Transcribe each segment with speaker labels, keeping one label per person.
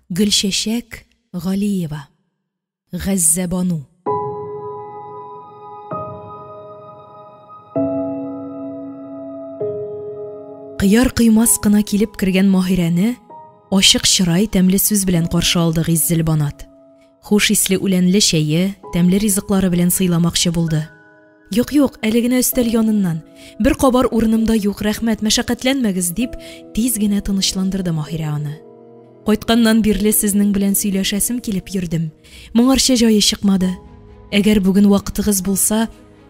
Speaker 1: Гөлшәшәк Галиева. Ғәззә Бану. Кыяр-кыймас кына килеп кергән Маһирәне ачык чырай, тәмле сүз белән каршы алды Гиззел Банат. Хуш исле үләнле чәйе, тәмле ризыклары белән сыйламакчы булды. Юк, әле генә өстәл яныннан. Бер кабар урынымда юк, рәхмәт, мәшәкатьләнмәгез дип, тиз генә тынычландырды Маһирә аны. Кайтканнан бирле сезнең белән сөйләшәсем килеп йөрдем. Моңарча җае чыкмады. Әгәр бүген вакытыгыз булса,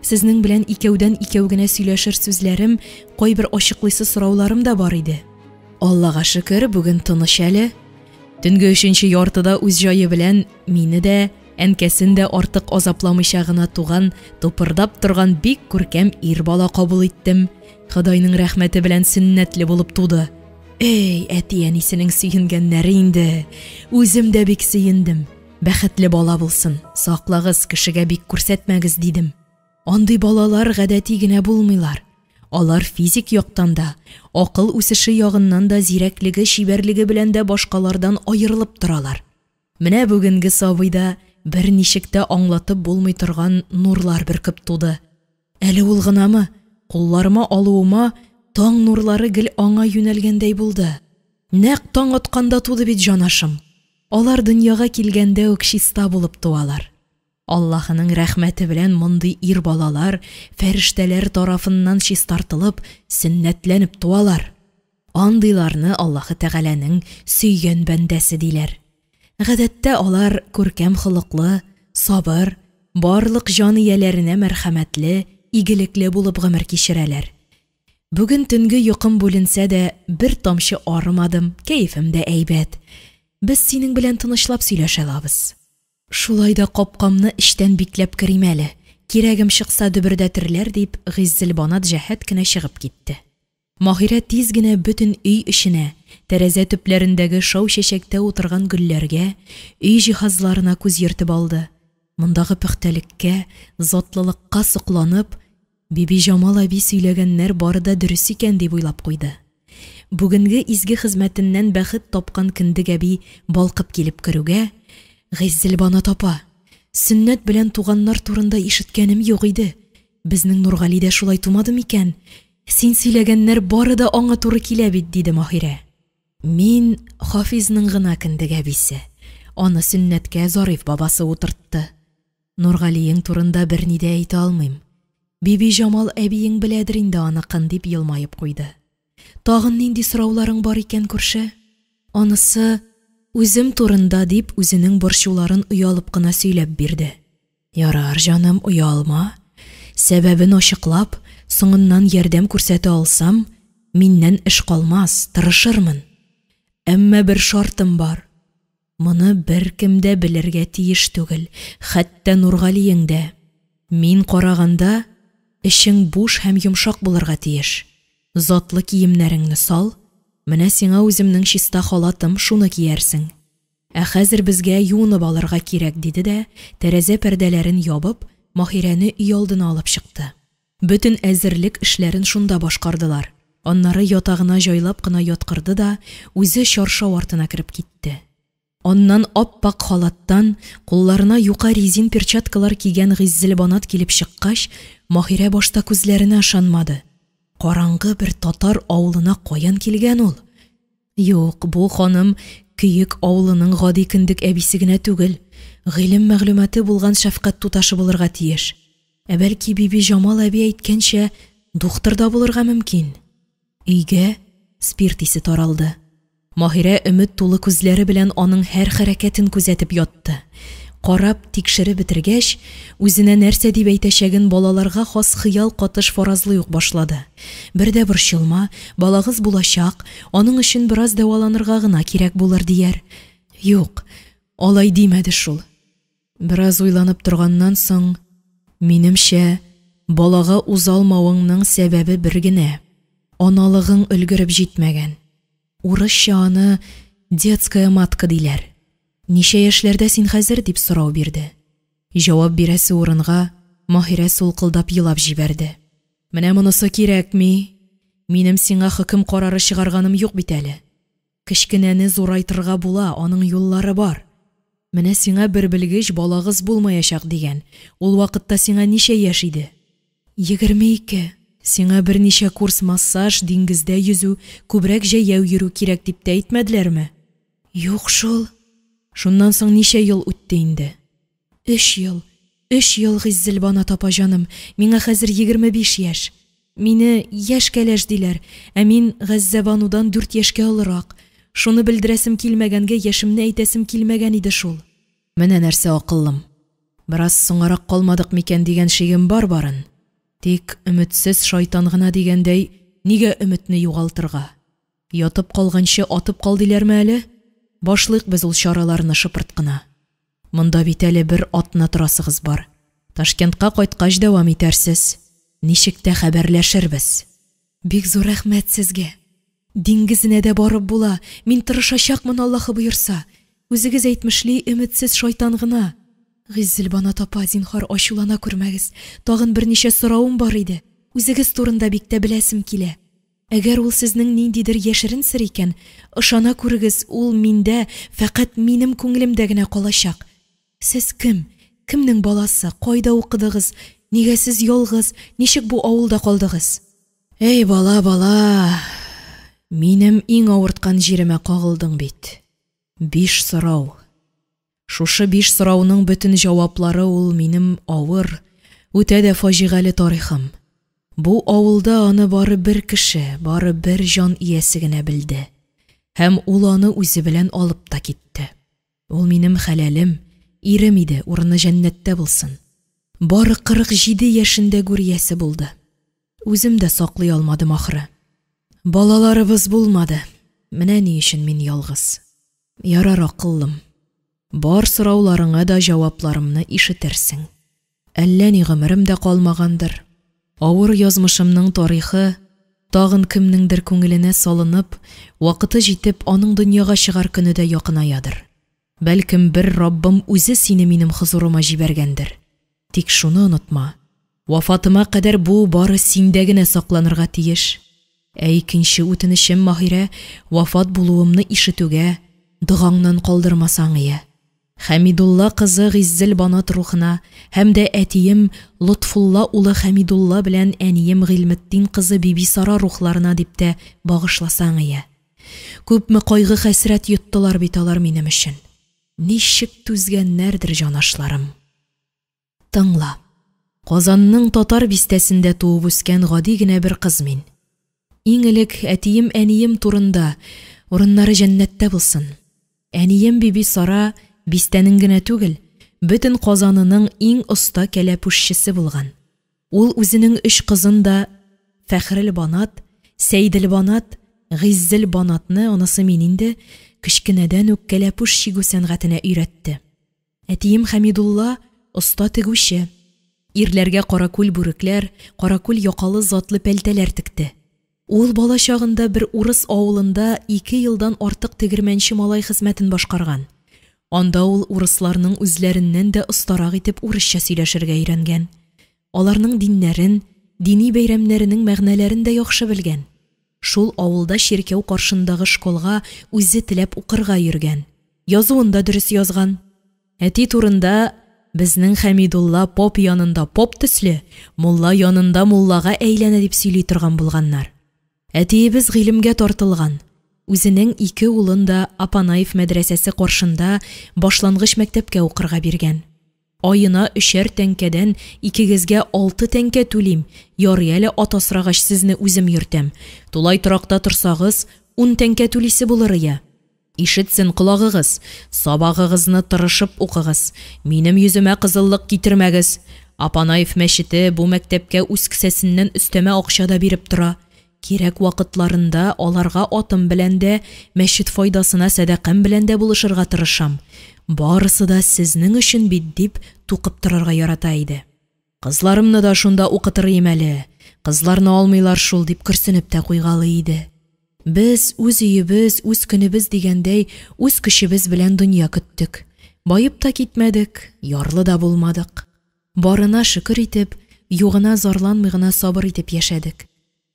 Speaker 1: сезнең белән икәүдән икәү генә сөйләшер сүзләрем, кайбер ачыклыйсы сорауларым да бар иде. Аллага шөкер, бүген тыныч әле. Төнге 3нче яртыда үз җае белән мине дә, әнкәсен дә артык азапламыйча гына туган, тупырдап торган бик күркәм ир бала кабул иттем. Худайның рәхмәте белән сөннәтле булып туды. Эй, әти-әнисенең сөенгәннәре инде. Үзем дә бик сөендем. Бәхетле бала булсын. Саклагыз, кешегә бик күрсәтмәгез дидем. Андый балалар гадәти генә булмыйлар. Алар физик яктан да, акыл үсеше ягыннан да зирәклеге, шибәрлеге белән дә башкалардан аерылып торалар. Менә бүгенге сабыйда бер ничектә аңлатып булмый торган нурлар бөркеп туды. Әле ул гынамы, кулларыма алуыма таң нурлары гел аңа юнәлгәндәй булды. Нәкъ таң атканда туды бит җанашым. Алар дөньяга килгәндә үк чиста булып туалар. Аллаһының рәхмәте белән мондый ир балалар фәрештәләр тарафыннан чистартылып, сөннәтләнеп туалар. Андыйларны Аллаһы Тәгаләнең сөйгән бәндәсе диләр. Гадәттә алар күркәм хылыклы, сабыр, барлык җан ияләренә мәрхәмәтле, игелекле булып гомер кичерәләр. Бүген төнге йокым бүленсә дә бер тамчы арымадым, кәефем дә әйбәт. Без синең белән тынычлап сөйләшә алабыз. Шулай да капкамны эчтән бикләп керим әле. Кирәгем чыкса дөбердәтерләр дип, Гиззел Банат җәһәт кенә чыгып китте. Маһирә тиз генә бөтен өй эшенә, тәрәзә төпләрендәге шау-чәчәктә утырган гөлләргә, өй җиһазларына күз йөртеп алды. Мондагы пөхтәлеккә, затлылыкка сокланып, Биби Җамал әби сөйләгәннәр бары да дөрес икән дип уйлап куйды. Бүгенге изге хезмәтеннән бәхет тапкан Киндек әби балкып килеп керүгә, Гиззел Банат апа, сөннәт белән туганнар турында ишеткәнем юк иде. Безнең Нургали дә шулай тумады микән? Син сөйләгәннәр бары да аңа туры килә бит, диде Маһирә. Мин Хафизның гына Киндек әбисе. Аны сөннәткә Зариф бабасы утыртты. Нургалиең турында берни дә әйтә алмыйм. Биби Җамал әбиең беләдер инде аныкын, дип елмаеп куйды. Тагын нинди сорауларың бар икән күрше? Анысы үзем турында, дип үзенең борчуларын уялып кына сөйләп бирде. Ярар, җаным, уялма. Сәбәбен ачыклап, соңыннан ярдәм күрсәтә алсам, миннән эш калмас, тырышырмын. Әмма бер шартым бар. Моны беркем дә белергә тиеш түгел, хәтта Нургалиең дә. Мин караганда эшең буш һәм йомшак булырга тиеш. Затлы киемнәреңне сал, менә сиңа үземнең чиста халатым, шуны киярсең. Ә хәзер безгә юынып алырга кирәк, диде дә, тәрәзә пәрдәләрен ябып, Маһирәне өй алдына алып чыкты. Бөтен әзерлек эшләрен шунда башкардылар. Аннары ятагына җайлап кына яткырды да, үзе чаршау артына кереп китте. Аннан аппак халаттан, кулларына юка резин перчаткалар кигән Гиззел Банат килеп чыккач, Маһирә башта күзләренә ышанмады. Караңгы бер татар авылына каян килгән ул? Юк, бу ханым Көйек авылының гади Киндек әбисе генә түгел, гыйлем мәгълүматы булган шәфкать туташы булырга тиеш. Ә бәлки Биби Җамал әби әйткәнчә, доктор да булырга мөмкин. Өйгә спирт исе таралды. Маһирә өмет тулы күзләре белән аның һәр хәрәкәтен күзәтеп ятты. Карап, тикшереп бетергәч, үзенә нәрсә дип әйтәчәген балаларга хас хыял катыш фаразлый ук башлады. Бер дә борчылма, балагыз булачак, аның өчен бераз дәваланырга гына кирәк булыр дияр. Юк, алай димәде шул. Бераз уйланып торганнан соң, минемчә, балага узалмавыңның сәбәбе бер генә. Аналыгың өлгереп җитмәгән. Урысча аны детская матка диләр. Ничә яшьләрдә син хәзер, дип сорау бирде. Җавап бирәсе урынга Маһирә сулкылдап елап җибәрде. Менә монысы кирәкми. Минем сиңа хөкем карары чыгарганым юк бит әле. Кечкенәне зурайтырга була, аның юллары бар. Менә сиңа бер белгеч балагыз булмаячак дигән. Ул вакытта сиңа ничә яшь иде? 22. Сиңа берничә курс массаж, диңгездә йөзү, күбрәк җәяү йөрү кирәк дип тә әйтмәделәрме? Юк шул. Шуннан соң ничә ел үтте инде? 3 ел. 3 ел Гиззелбанат апа җаным. Миңа хәзер 25 яшь. Мине яшь кәләш диләр, ә мин Гәззәбанудан 4 яшькә олырак. Шуны белдерәсем килмәгәнгә яшемне әйтәсем килмәгән иде шул. Менә нәрсә акыллым. Бераз соңарак калмадык микән дигән шигем бар барын. Тик өметсез шайтан гына дигәндәй, нигә өметне югалтырга? Ятып калганчы атып кал диләрме әле? Башлык без ул чараларны шыпырт кына. Монда бит әле бер атна торасыгыз бар. Ташкентка кайткач дәвам итәрсез. Ничек тә хәбәрләшербез. Бик зур рәхмәт сезгә. Диңгезенә дә барып була. Мин тырышачакмын, Аллаһы боерса. Үзегез әйтмешли, өметсез шайтан гына. Гиззелбанат апа, зинһар ачулана күрмәгез. Тагын берничә соравым бар иде. Үзегез турында бик тә беләсем килә. Әгәр ул сезнең ниндидер яшерен сер икән, ышана күрегез, ул миндә, фәкать минем күңелемдә генә калачак. Сез кем? Кемнең баласы? Кайда укыдыгыз? Нигә сез ялгыз? Ничек бу авылда калдыгыз? Эй, бала. Минем иң авырткан җиремә кагылдың бит. 5 сорау. Шушы 5 сорауның бөтен җаваплары ул минем авыр, үтә дә фаҗигале тарихым. Бу авылда аны бары бер кеше, бары бер җан иясе генә белде. Һәм ул аны үзе белән алып та китте. Ул минем хәләлем, ирем иде, урыны җәннәттә булсын. Бары 47 яшендә гүриясе булды. Үзем дә саклый алмадым ахыры. Балаларыбыз булмады. Менә ни өчен мин ялгыз. Ярар акыллым. Бар сорауларыңа да җавапларымны ишетерсең. Әллә ни гомерем дә калмагандыр. Авыр язмышымның тарихы тагын кемнеңдер күңеленә салынып, вакыты җитеп, аның дөньяга чыгар көне дә якынаядыр. Бәлкем бер Раббым үзе сине минем хузурыма җибәргәндер. Тик шуны онытма. Вафатыма кадәр бу бары синдә генә сакланырга тиеш. Ә икенче үтенечем, Маһирә, вафат булуымны ишетүгә, догаңнан калдырмасаң ия. Хәмидулла кызы Гиззелбанат рухына һәм дә әтием Лотфулла улы Хәмидулла белән әнием Гыйлметдин кызы Биби Сара рухларына дип тә багышласаң ия. Күпме кайгы хәсрәт йоттылар бит алар минем өчен. Ничек түзгәннәрдер җанашларым. Тыңла. Казанның Татар бистәсендә туып үскән гади генә бер кыз мин. Иң элек әтием, әнием турында, урыннары җәннәттә булсын. Әнием Биби Сара бистәнең генә түгел, бөтен Казанының иң оста кәләпүшчесе булган. Ул үзенең 3 кызын да Фәхрелбанат, Сәйделбанат, Гиззелбанатны, анысы мин инде, кечкенәдән үк кәләпүш чигү сәнгатенә өйрәтте. Әтием Хәмидулла оста тегүче. Ирләргә каракүл бүрекләр, каракүл якалы затлы пәлтәләр текте. Ул бала чагында бер урыс авылында 2 елдан артык тегермәнче малай хезмәтен башкарган. Анда ул урысларның үзләреннән дә остарак итеп урысча сөйләшергә өйрәнгән. Аларның диннәрен, дини бәйрәмнәренең мәгънәләрен дә яхшы белгән. Шул авылда ширкәү каршындагы школга үзе теләп укырга йөргән. Язуын да дөрес язган. Әти турында безнең Хәмидулла поп янында поп төсле, мулла янында муллага әйләнә дип сөйли торган булганнар. Әтиебез гыйлемгә тартылган. Үзенең 2 улын да Апанаев мәдрәсәсе каршында башлангыч мәктәпкә укырга биргән. Айына 3 тәңкәдән 2-гезгә 6 тәңкә түлим. Ярый әле ат асрагач сезне үзем йөртәм. Тулай торакта торсагыз 10 тәңкә түлисе булыр ия. Ишетсен колагыгыз, сабагыгызны тырышып укыгыз. Минем йөземә кызыллык китермәгез. Апанаев мәчете бу мәктәпкә үз кесәсеннән өстәмә акча да биреп тора. Кирәк вакытларында аларга атым белән дә, мәчет файдасына сәдакам белән дә булышырга тырышам. Барысы да сезнең өчен бит дип тукып торырга ярата иде. Кызларымны да шунда укытырым әле. Кызларны алмыйлар шул дип көрсенеп тә куйгалы иде. Без үз өебез, үз көнебез дигәндәй, үз көчебез белән дөнья көттек. Байып та китмәдек, ярлы да булмадык. Барына шөкер итеп, югына зарланмый гына сабыр итеп яшәдек.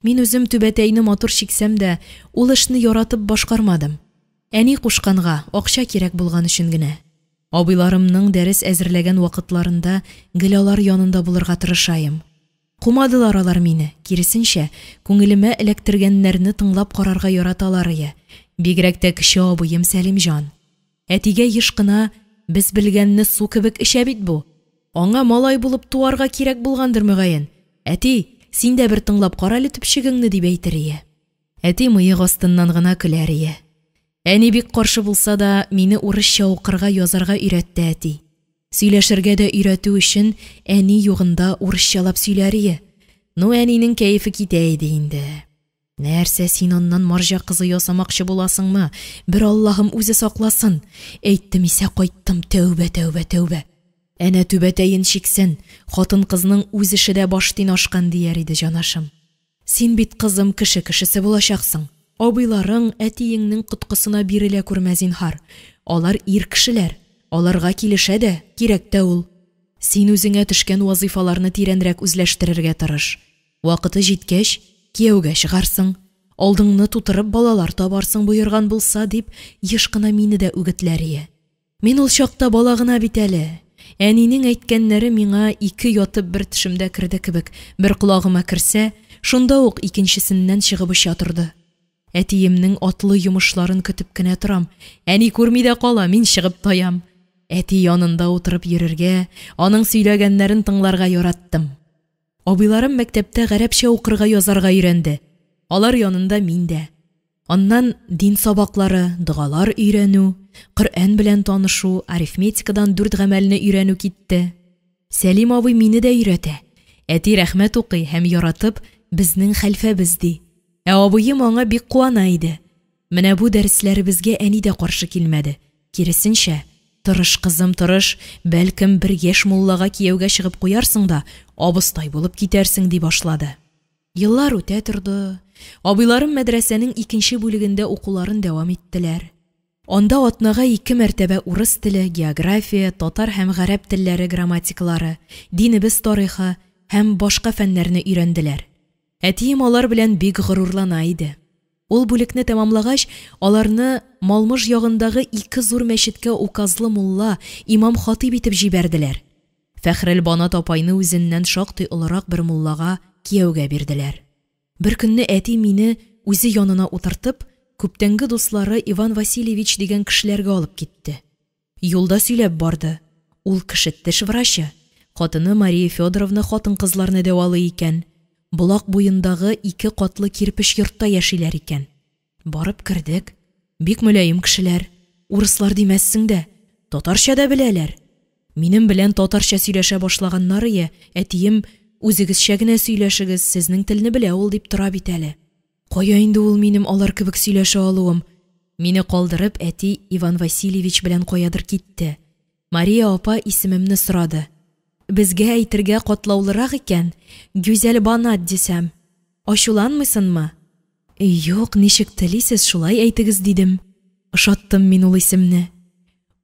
Speaker 1: Мин үзем түбәтәйне матур чиксәм дә, ул эшне яратып башкармадым. Әни кушканга, акча кирәк булган өчен генә. Абыйларымның дәрес әзерләгән вакытларында гел алар янында булырга тырышайым. Кумадылар алар мине, киресенчә, күңелемә эләктергәннәрне тыңлап карарга яраталар иде. Бигрәк тә кече абыем Сәлимҗан. Әтигә еш кына без белгәнне су кебек эчә бит бу. Аңа малай булып туарга кирәк булгандыр мөгаен. Әти, син дә бер тыңлап кара әле төпчегеңне дип әйтер иде. Әти мыек астыннан гына көләр иде. Әни бик каршы булса да, мине урысча укырга, язарга өйрәтте әти. Сөйләшергә дә өйрәтү өчен әни югында урысчалап сөйләр иде. Ну, әнинең кәефе китә иде инде. Нәрсә, син аннан марҗа кызы ясамакчы буласыңмы? Бер Аллаһым үзе сакласын. Әйттем исә кайттым, тәүбә, тәүбә, тәүбә. Әнә түбәтәен чиксен, хатын кызның үз эше дә баштин ашкан дияр иде җанашым. Син бит кызым кеше-кешесе булачаксың. Абыйларың әтиеңнең коткысына бирелә күрмә зинһар. Алар ир кешеләр. Аларга килешә дә, кирәк тә ул. Син үзеңә төшкән вазифаларны тирәнрәк үзләштерергә тырыш. Вакыты җиткәч, кияүгә чыгарсың. Алдыңны тутырып балалар табарсың боерган булса дип, еш кына мине дә үгетләр иде. Мин ул чакта бала гына бит әле. Әнинең әйткәннәре миңа ике ятып бер тишемдә керде кебек. Бер колагыма керсә, шунда ук икенчесеннән чыгып оча торды. Әтиемнең атлы йомышларын көтеп кенә торам. Әни күрми дә кала, мин чыгып таям. Әти янында утырып йөрергә, аның сөйләгәннәрен тыңларга яраттым. Абыйларым мәктәптә гарәпчә укырга, язарга өйрәнде. Алар янында мин дә. Аннан дин сабаклары, дугалар өйрәнү, Коръән белән танышу, арифметикадан 4 гамәлне өйрәнү китте. Сәлим абый мине дә өйрәтә. Әти рәхмәт укый һәм яратып, безнең хәлфәбез ди. Абыем аңа бик куана иде. Менә бу дәресләребезгә әни дә каршы килмәде. Киресенчә, тырыш кызым, тырыш, бәлкем бер яшь муллага кияүгә чыгып куярсың да, абыстай булып китәрсең ди башлады. Еллар үтә торды. Абыйларым мәдрәсәнең 2нче бүлегендә укуларын дәвам иттеләр. Анда атнага 2 мәртәбә урыс теле, география, татар һәм гарәп телләре грамматикалары, динебез тарихы һәм башка фәннәрне өйрәнделәр. Әтием алар белән бик горурлана иде. Ул бүлекне тәмамлагач, аларны Малмыж ягындагы 2 зур мәчеткә указлы мулла, имам хатип итеп җибәрделәр. Фәхрел Банат апайны үзеннән шактый олырак бер муллага кияүгә бирделәр. Бер көнне әти мине үзе янына утыртып, күптәнге дуслары Иван Васильевич дигән кешеләргә алып китте. Юлда сөйләп барды. Ул кеше теш врачы. Хатыны Мария Федоровна хатын-кызларны дәвалый икән. Булак буендагы 2 катлы кирпеч йортта яшиләр икән. Барып кердек. Бик мөлаим кешеләр. Урыслар димәссең дә, татарча да беләләр. Минем белән татарча сөйләшә башлаганнары я, әтием, үзегезчә генә сөйләшегез, сезнең телне белә ул дип тора бит әле. Кая инде ул минем алар кебек сөйләшә алуым? Мине калдырып, әти Иван Васильевич белән каядыр китте. Мария апа исемемне сорады. Безгә әйтергә катлаулырак икән, Гүзәл Банат дисәм. Ачуланмыйсыңмы? Юк, ничек телисез, шулай әйтегез дидем. Ошаттым мин ул исемне.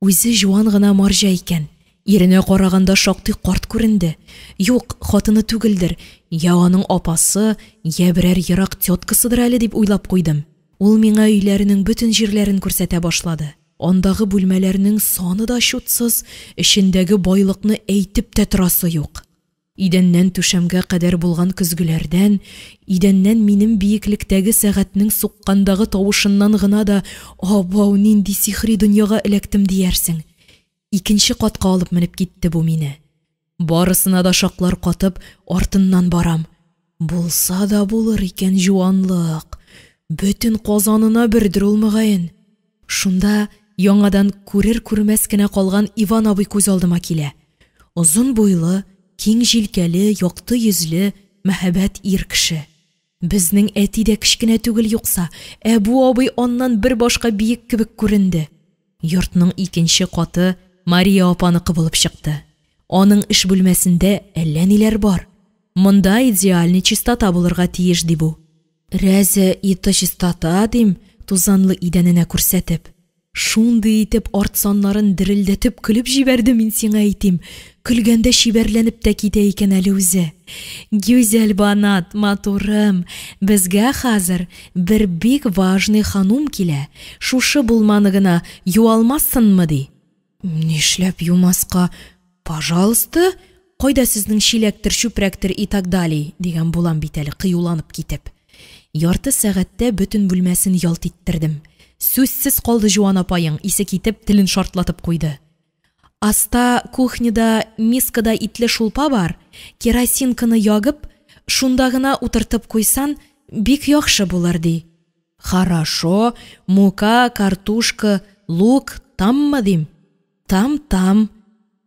Speaker 1: Үзе жуан гына марҗа икән. Иренә караганда шактый карт күренде. Юк, хатыны түгелдер. Я аның апасы, я берәр ерак теткасыдыр әле дип уйлап куйдым. Ул миңа өйләренең бөтен җирләрен күрсәтә башлады. Андагы бүлмәләрнең саны да шутсыз, эчендәге байлыкны әйтеп тә торасы юк. Идәннән түшәмгә кадәр булган көзгеләрдән, идәннән минем бияклектәге сәгатьнең суккандагы тавышыннан гына да абау нинди сихри дөньяга эләктем диярсең. 2нче катка алып менеп китте бу мине. Барысына да шаклар катып, артыннан барам. Булса да булыр икән җуанлык. Бөтен Казанына бердер ул мөгаен. Шунда яңадан күрер-күрмәс кенә калган Иван абый күз алдыма килә. Озын буйлы, киң җилкәле, якты йөзле, мәһәбәт ир кеше. Безнең әти дә кечкенә түгел юкса, бу абый аннан бер башка биек кебек күренде. Йортның 2нче каты Мария апаныкы булып чыкты. Аның эш бүлмәсендә әллә ниләр бар. Монда идеальный чистота булырга тиеш ди бу. Рәзе ите чистота дим, тузанлы идәненә күрсәтеп. Шундый итеп арт саннарын дерелдәтеп көлеп җибәрде, мин сиңа әйтим. Көлгәндә шибәрләнеп тә китә икән әле үзе. Гүзәл Банат, матурым, безгә хәзер бер бик важный ханум килә. Шушы булманы гына юалмассынмы ди. Нишләп юмаска? Пожалуйста, кайда сезнең чиләктер, чүпрәктер и так далее, дигән булам бит әле кыюланып китеп. Ярты сәгатьтә бөтен бүлмәсен ялт иттердем. Сүзсез калды Жуан апайың, исе китеп телен шартлатып куйды. Аста кухняда мискада итле шулпа бар, керосинканы ягып, шунда гына утыртып куйсан, бик яхшы булыр ди. Хорошо, мука, картушка, лук, таммы дим? Там.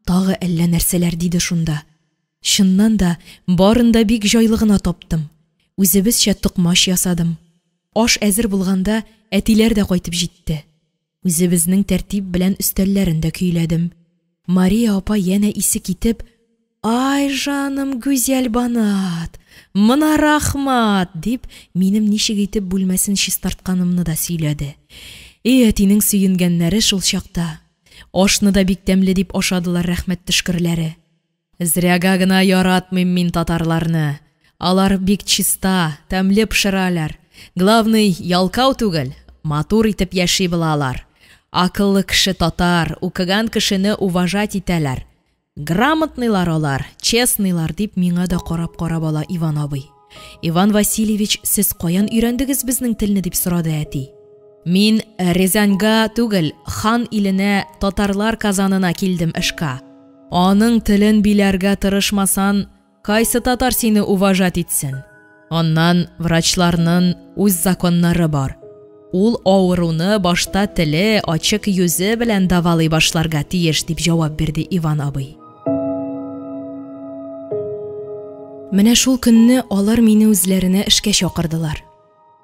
Speaker 1: Тагы әллә нәрсәләр диде шунда. Шыннан да барында бик җайлы гына таптым. Үзебезчә тукмаш ясадым. Аш әзер булганда әтиләр дә кайтып җитте. Үзебезнең тәртип белән өстәлләрендә көйләдем. Мария апа яна исе китеп, «Ай, жаным, Гүзәл Банат, мына рахмат!» дип, минем ничек итеп бүлмәсен чистартканымны да сөйләде. Әтинең сөенгәннәре шул чакта. Ашны да бик тәмле дип ашадылар, рәхмәт төшкерләре. Зряга гына яратмыйм мин татарларны. Алар бик чиста, тәмле пешерәләр. Главный, ялкау түгел, матур итеп яши белалар. Акыллы кеше татар, укыган кешене уважать итәләр. Грамотныйлар алар, честныйлар дип миңа да карап-карап ала Иван абый. Иван Васильевич, сез каян өйрәндегез безнең телне дип сорады әти. Мин Рязаньга түгел, хан иленә, татарлар казанына килдем эшкә. Аның телен биләргә тырышмасан, кайсы татар сине уважать итсен? Аннан врачларның үз законнары бар. Ул авыруны башта теле, ачык йөзе белән давалый башларга тиеш, дип җавап бирде Иван абый. Менә шул көнне алар мине үзләренә эшкә чакырдылар.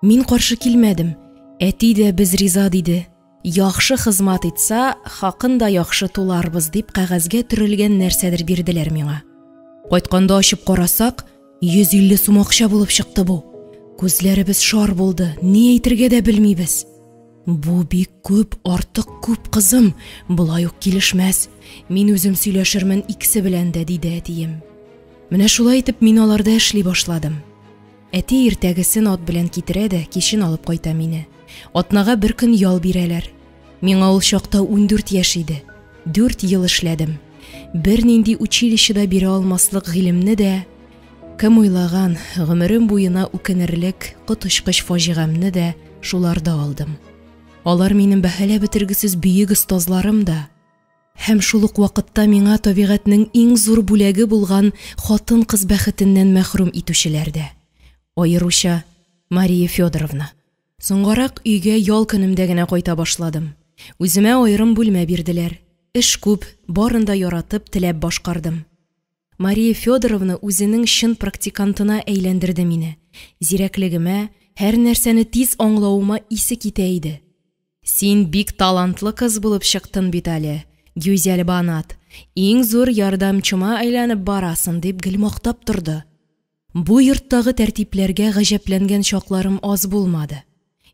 Speaker 1: Мин каршы килмәдем. Әти дә без риза диде. Яхшы хезмәт итсә, хакын да яхшы туларбыз дип кәгазьгә төрелгән нәрсәдер бирделәр миңа. Кайтканда ачып карасак, 150 сум акча булып чыкты бу. Күзләребез шар булды, ни әйтергә дә белмибез. Бу бик күп, артык күп кызым, булай ук килешмәс. Мин үзем сөйләшермен икесе белән дә, диде әтием. Менә шулай итеп мин аларда эшли башладым. Әти иртәгесен ат белән китерә дә, кичен алып кайта мине. Атнага бер көн ял бирәләр. Миңа ул чакта 14 яшь иде. 4 ел эшләдем. Бер нинди училищеда бирә алмаслык гыйлемне дә, кем уйлаган, гомерем буена үкенерлек, коточкыч фаҗигамне дә шуларда алдым. Алар минем бәһалә бетергесез бөек остазларым да. Һәм шул ук вакытта миңа табигатьнең иң зур бүләге булган хатын-кыз бәхетеннән мәхрүм итүчеләр дә. Аеруча Мария Федоровна. Соңгарак өйгә ял көнемдә генә кайта башладым. Үземә аерым бүлмә бирделәр. Эш күп, барында яратып, теләп башкардым. Мария Федоровна үзенең чын практикантына әйләндерде мине. Зирәклегемә, һәр нәрсәне тиз аңлавыма исе китә иде. Син бик талантлы кыз булып чыктың бит әле, Гүзәл Банат. Иң зур ярдәмчыма әйләнеп барасың, дип гел мактап торды. Бу йорттагы тәртипләргә гаҗәпләнгән чакларым аз булмады.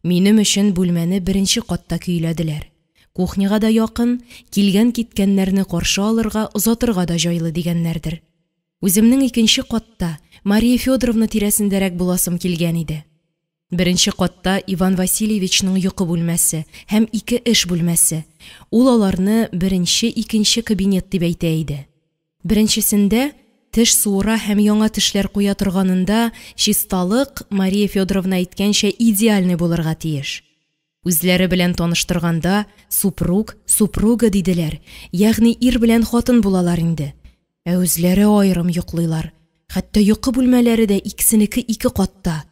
Speaker 1: Минем өчен бүлмәне беренче катта көйләделәр. Кухняга да якын, килгән-киткәннәрне каршы алырга, озатырга да җайлы дигәннәрдер. Үземнең икенче катта Мария Федоровна тирәсендәрәк буласым килгән иде. Беренче катта Иван Васильевичның йокы бүлмәсе һәм 2 эш бүлмәсе. Ул аларны беренче, икенче кабинет дип әйтә иде. Беренчесендә теш суыра һәм яңа тешләр куя торганында чисталык, Мария Федоровна әйткәнчә, идеальный булырга тиеш. Үзләре белән таныштырганда супруг, супруга диделәр, ягъни ир белән хатын булалар инде. Ә үзләре аерым йоклыйлар. Хәтта йокы бүлмәләре дә икесенеке 2 катта.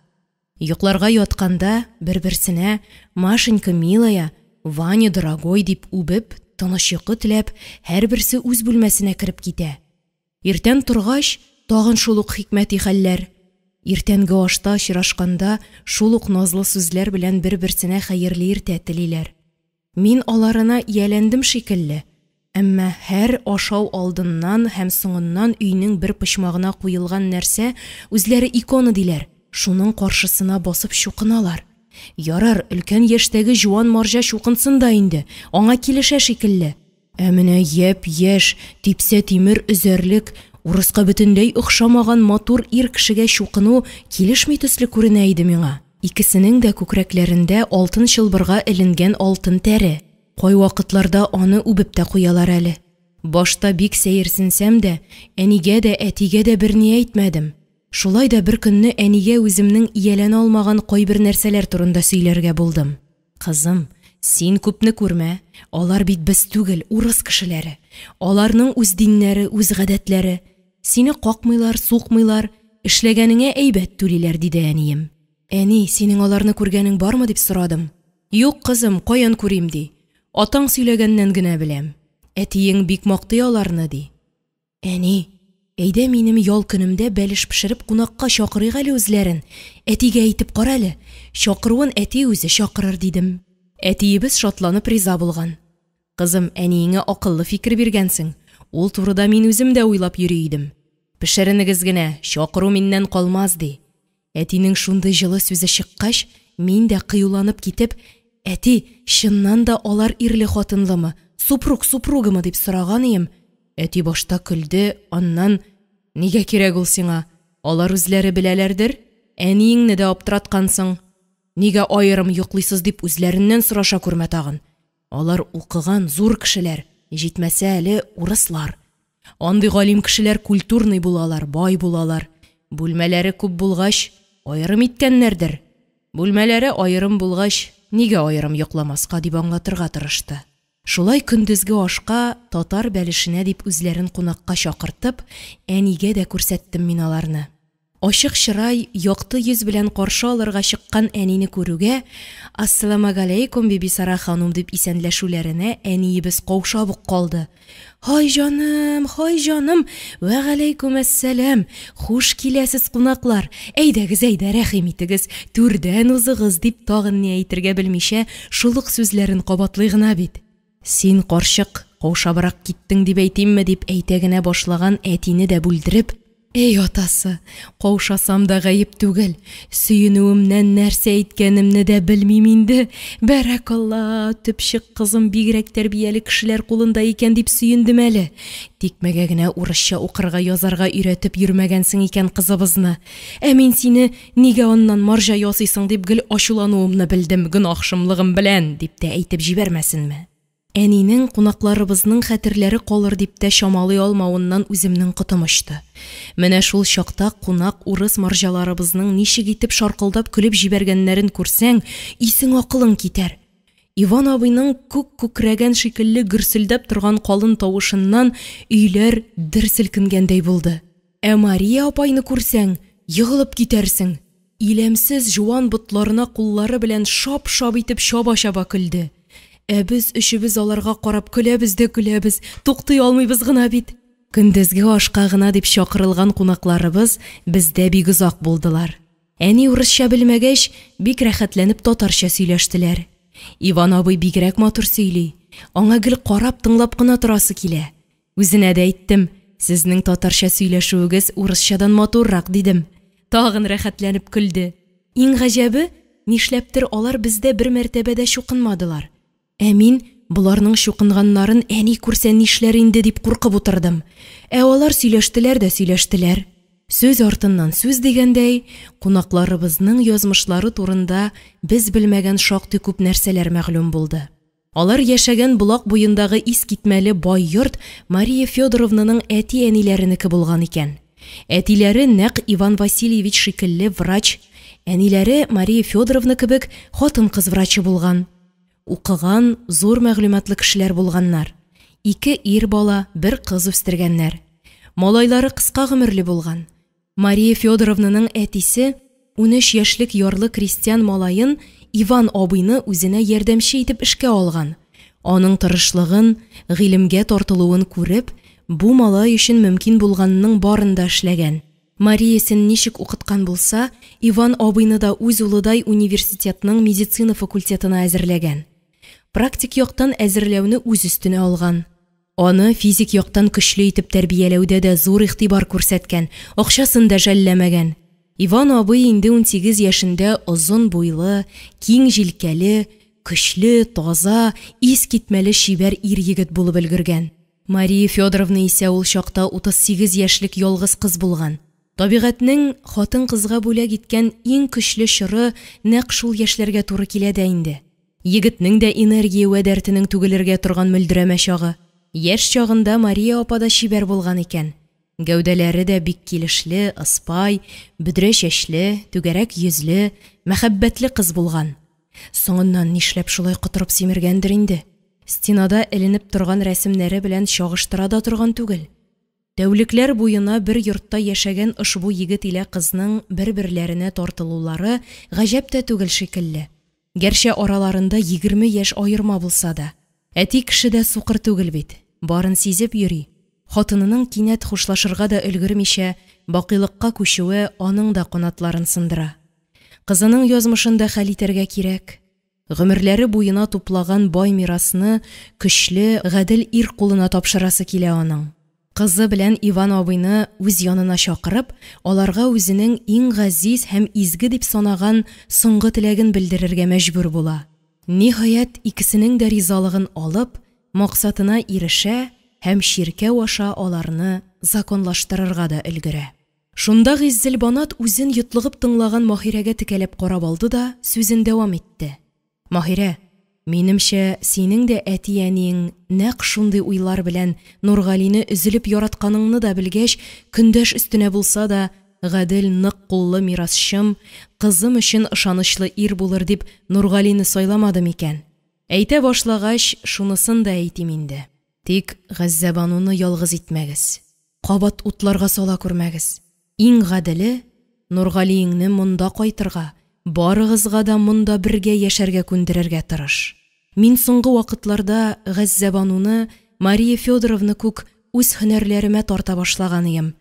Speaker 1: Йокларга ятканда бер-берсенә Машенька милая, Ваня дорогой дип үбеп, тыныч йокы теләп, һәрберсе үз бүлмәсенә кереп китә. Иртән тургач, тагын шул ук хикмәти хәлләр. Иртәнге ашта очрашканда шул ук назлы сүзләр белән бер-берсенә хәерле иртә телиләр. Мин аларына ияләндем шикелле, әмма һәр ашау алдыннан һәм соңыннан өйнең бер почмагына куелган нәрсә үзләре икона диләр. Шуның каршысына басып чукыналар. Ярар, өлкән яшьтәге җуан марҗа чукынсын да инде, аңа килешә шикелле. Менә яп-яшь, типсә тимер өзәрлек, урыска бөтенләй охшамаган матур ир кешегә чукыну килешми төсле күренә иде миңа. Икесенең дә күкрәкләрендә алтын чылбырга эленгән алтын тәре. Кай вакытларда аны үбеп тә куялар әле. Башта бик сәерсенсәм дә, әнигә дә, әтигә дә берни әйтмәдем. Шулай да бер көнне әнигә үземнең ияләнә алмаган кайбер нәрсәләр турында сөйләргә булдым. Кызым, син күпне күрмә, алар бит без түгел, урыс кешеләре. Аларның үз диннәре, үз гадәтләре. Сине какмыйлар, сукмыйлар, эшләгәнеңә әйбәт түлиләр, диде әнием. Әни, синең аларны күргәнең бармы дип сорадым. Юк, кызым, каян күрим ди. Атаң сөйләгәннән генә беләм. Әтиең бик мактый аларны ди. Әни, әйдә минем ял көнемдә бәлеш пешереп кунакка чакырыйк әле үзләрен. Әтигә әйтеп кара әле. Чакыруын әти үзе чакырыр, дидем. Әтиебез шатланып риза булган. Кызым, әниеңә акыллы фикер биргәнсең. Ул турыда мин үзем дә уйлап йөри идем. Пешеренегез генә, чакыру миннән калмас, ди. Әтинең шундый җылы сүзе чыккач, мин дә кыюланып китеп, әти, чыннан да алар ирле хатынлымы, супругымы дип сораган идем. Әти башта көлде, аннан, нигә кирәк ул сиңа? Алар үзләре беләләрдер, әниеңне дә аптыраткансың. Нигә аерым йоклыйсыз дип үзләреннән сораша күрмә тагын. Алар укыган зур кешеләр, җитмәсә әле урыслар. Андый галим кешеләр культурный булалар, бай булалар. Бүлмәләре күп булгач, аерым иткәннәрдер. Бүлмәләре аерым булгач, нигә аерым йокламаска дип аңлатырга тырышты. Шулай көндезге ашка татар бәлешенә дип үзләрен кунакка чакыртып, әнигә дә күрсәттем мин аларны. Ачык чырай, якты йөз белән каршы алырга чыккан әнине күрүгә, «Ассаламуалейкум, Бибисара ханым» дип исәнләшүләренә әниебез каушап ук калды. «Хай җаным, вә галейкум әссәлам, хуш киләсез кунаклар, әйдәгез, рәхим итегез, түрдән узыгыз» дип тагын ни әйтергә белмичә, шулык сүзләрен кабатлый гына бит. Син, карчык, каушабрак киттең дип әйтимме дип әйтә генә башлаган әтине дә бүлдереп, «Эй атасы, каушасам да гаеп түгел, сөенүемнән нәрсә әйткәнемне дә белмим инде. Бәрәкалла, төпчек кызым бигрәк тәрбияле кешеләр кулында икән дип сөендем әле. Тикмәгә генә урысча укырга, язарга өйрәтеп йөрмәгәнсең икән кызыбызны. Мин сине нигә аннан марҗа ясыйсың дип гел ачулануымны белдем, гөнаһшымлыгым белән» дип тә әйтеп җибәрмәсенме. Әнинең кунакларыбызның хәтерләре калыр дип тә чамалый алмавыннан үземнең котым очты. Менә шул чакта кунак урыс марҗаларыбызның ничек итеп шаркылдап көлеп җибәргәннәрен күрсәң, исең акылың китәр. Иван абыйның күк-күкрәгән шикелле гөрселдәп торган калын тавышыннан өйләр дер селкенгәндәй булды. Мария апайны күрсәң, егылып китәрсең. Иләмсез җуан ботларына куллары белән шап-шап итеп чаба-чаба көлде. Без өчебез аларга карап көләбез дә көләбез, туктый алмыйбыз гына бит. Көндезге ашка гына дип чакырылган кунакларыбыз бездә бик озак булдылар. Әни урысча белмәгәч, бик рәхәтләнеп татарча сөйләштеләр. Иван абый бигрәк матур сөйли. Аңа гел карап тыңлап кына торасы килә. Үзенә дә әйттем, сезнең татарча сөйләшүегез урысчадан матуррак, дидем. Тагын рәхәтләнеп көлде. Иң гаҗәбе, нишләптер алар бездә бер мәртәбәдә чукынмадылар. Мин буларның чукынганнарын әни күрсә нишләр инде дип куркып утырдым. Алар сөйләштеләр дә сөйләштеләр. Сүз артыннан сүз дигәндәй, кунакларыбызның язмышлары турында без белмәгән шактый күп нәрсәләр мәгълүм булды. Алар яшәгән булак буендагы искитмәле бай йорт Мария Федоровнаның әти-әниләренеке булган икән. Әтиләре нәкъ Иван Васильевич шикелле врач, әниләре Мария Федоровна кебек хатын-кыз врачы булган. Укыган, зур мәгълүматлы кешеләр булганнар. 2 ир бала, 1 кыз үстергәннәр. Малайлары кыска гомерле булган. Мария Федоровнаның әтисе 13 яшьлек ярлы крестьян малайын Иван абыйны үзенә ярдәмче итеп эшкә алган. Аның тырышлыгын, гыйлемгә тартылуын күреп, бу малай өчен мөмкин булганның барында эшләгән. Мариясен ничек укыткан булса, Иван абыйны да үз улыдай университетның медицина факультетына әзерләгән. Практик яктан әзерләүне үз өстенә алган. Аны физик яктан көчле итеп тәрбияләүдә дә зур игътибар күрсәткән, акчасын да жәлләмәгән. Иван абый инде 18 яшендә озын буйлы, киң җилкәле, көчле, таза, ис китмәле шибәр ир-егет булып өлгергән. Мария Федоровна исә ул чакта 38 яшьлек ялгыз кыз булган. Табигатьнең хатын-кызга бүләк иткән иң көчле чоры нәкъ шул яшьләргә туры килә дә инде. Егетнең дә энергия вә дәртенең түгелергә торган мөлдерәмә чагы. Яшь чагында Мария апа да шибәр булган икән. Гәүдәләре дә бик килешле, ыспай, бүдре чәчле, түгәрәк йөзле, мәхәббәтле кыз булган. Соңыннан нишләп шулай котырып симергәндер инде. Стенада эленеп торган рәсемнәре белән чагыштыра да торган түгел. Тәүлекләр буена бер йортта яшәгән ошбу егет илә кызның бер-берләренә тартылулары гаҗәп тә түгел шикелле. Гәрчә араларында 20 яшь аерма булса да. Әти кеше дә сукыр түгел бит. Барын сизеп йөри. Хатынының кинәт хушлашырга да өлгермичә, бакыйлыкка күчүе аның да канатларын сындыра. Кызының язмышында хәл итәргә кирәк. Гомерләре буена туплаган бай мирасны көчле, гадел ир кулына тапшырасы килә аның. Кызы белән Иван абыйны үз янына чакырып, аларга үзенең иң газиз һәм изге дип санаган соңгы теләген белдерергә мәҗбүр була. Ниһаять, икесенең дә ризалыгын алып, максатына ирешә һәм ширкәү аша аларны законлаштырырга да өлгерә. Шунда Гиззел Банат үзен йотлыгып тыңлаган Маһирәгә текәлеп карап алды да сүзен дәвам итте. Маһирә, минемчә, синең дә әти-әниең нәкъ шундый уйлар белән Нургалине үзелеп яратканыңны да белгәч, көндәш өстенә булса да, гадел, нык куллы мирасчым, кызым өчен ышанычлы ир булыр дип Нургалине сайламадым икән. Әйтә башлагач, шунысын да әйтим инде. Тик Гәззәбануны ялгыз итмәгез. Кабат утларга сала күрмәгез. Иң гаделе Нургалиеңне монда кайтырга, барыгызга да монда бергә яшәргә күндерергә тырыш. Мин соңгы вакытларда Гәззәбануны, Мария Федоровна күк үз һөнәрләремә тарта башлаганым.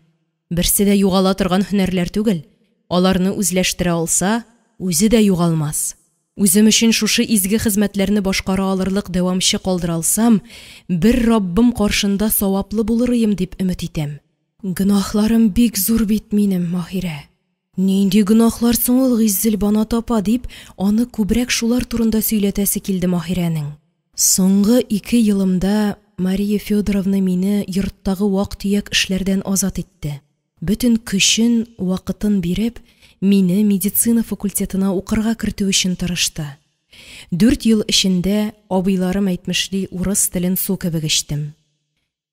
Speaker 1: Берсе дә югала торган һөнәрләр түгел. Аларны үзләштерә алса, үзе дә югалмас. Үзем өчен шушы изге хезмәтләрне башкара алырлык дәвамчы калдыра алсам, бер Раббым каршында саваплы булырым дип өмет итәм. Гөнаһларым бик зур бит минем, Маһирә. Нинди гөнаһлар соң ул, Гиззел Банат апа, дип, аны күбрәк шулар турында сөйләтәсе килде Маһирәнең. Соңгы 2 елымда Мария Федоровна мине йорттагы вак-төяк эшләрдән азат итте. Бөтен көчен, вакытын биреп, мине медицина факультетына укырга кертү өчен тырышты. 4 ел эчендә абыйларым әйтмешли урыс телен су кебек эчтем.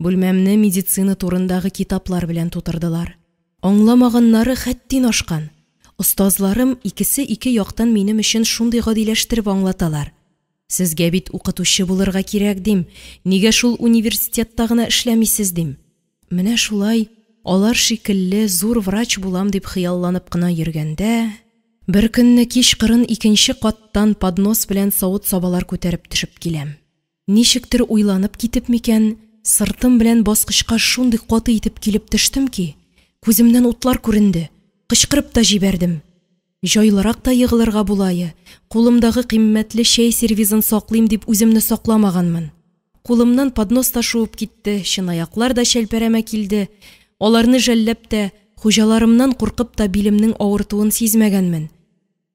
Speaker 1: Бүлмәмне медицина турындагы китаплар белән тутырдылар. Аңламаганнары хәттин ашкан. Остазларым икесе ике яктан минем өчен шундый гадиләштереп аңлаталар. Сезгә бит укытучы булырга кирәк дим. Нигә шул университетта гына эшләмисез дим. Менә шулай алар шикелле зур врач булам дип хыялланып кына йөргәндә, бер көнне кич кырын 2нче каттан поднос белән савыт-сабалар күтәреп төшеп киләм. Ничектер уйланып китеп микән, сыртым белән баскычка шундый каты итеп килеп төштем ки, күземнән утлар күренде, кычкырып та җибәрдем. Җайлырак та егылырга булайы, кулымдагы кыйммәтле чәй сервизын саклыйм дип үземне сакламаганмын. Кулымнан поднос та шуып китте, чынаяклар да шәлпәрәмә килде. Аларны жәлләп тә, хуҗаларымнан куркып та билемнең авыртуын сизмәгәнмен.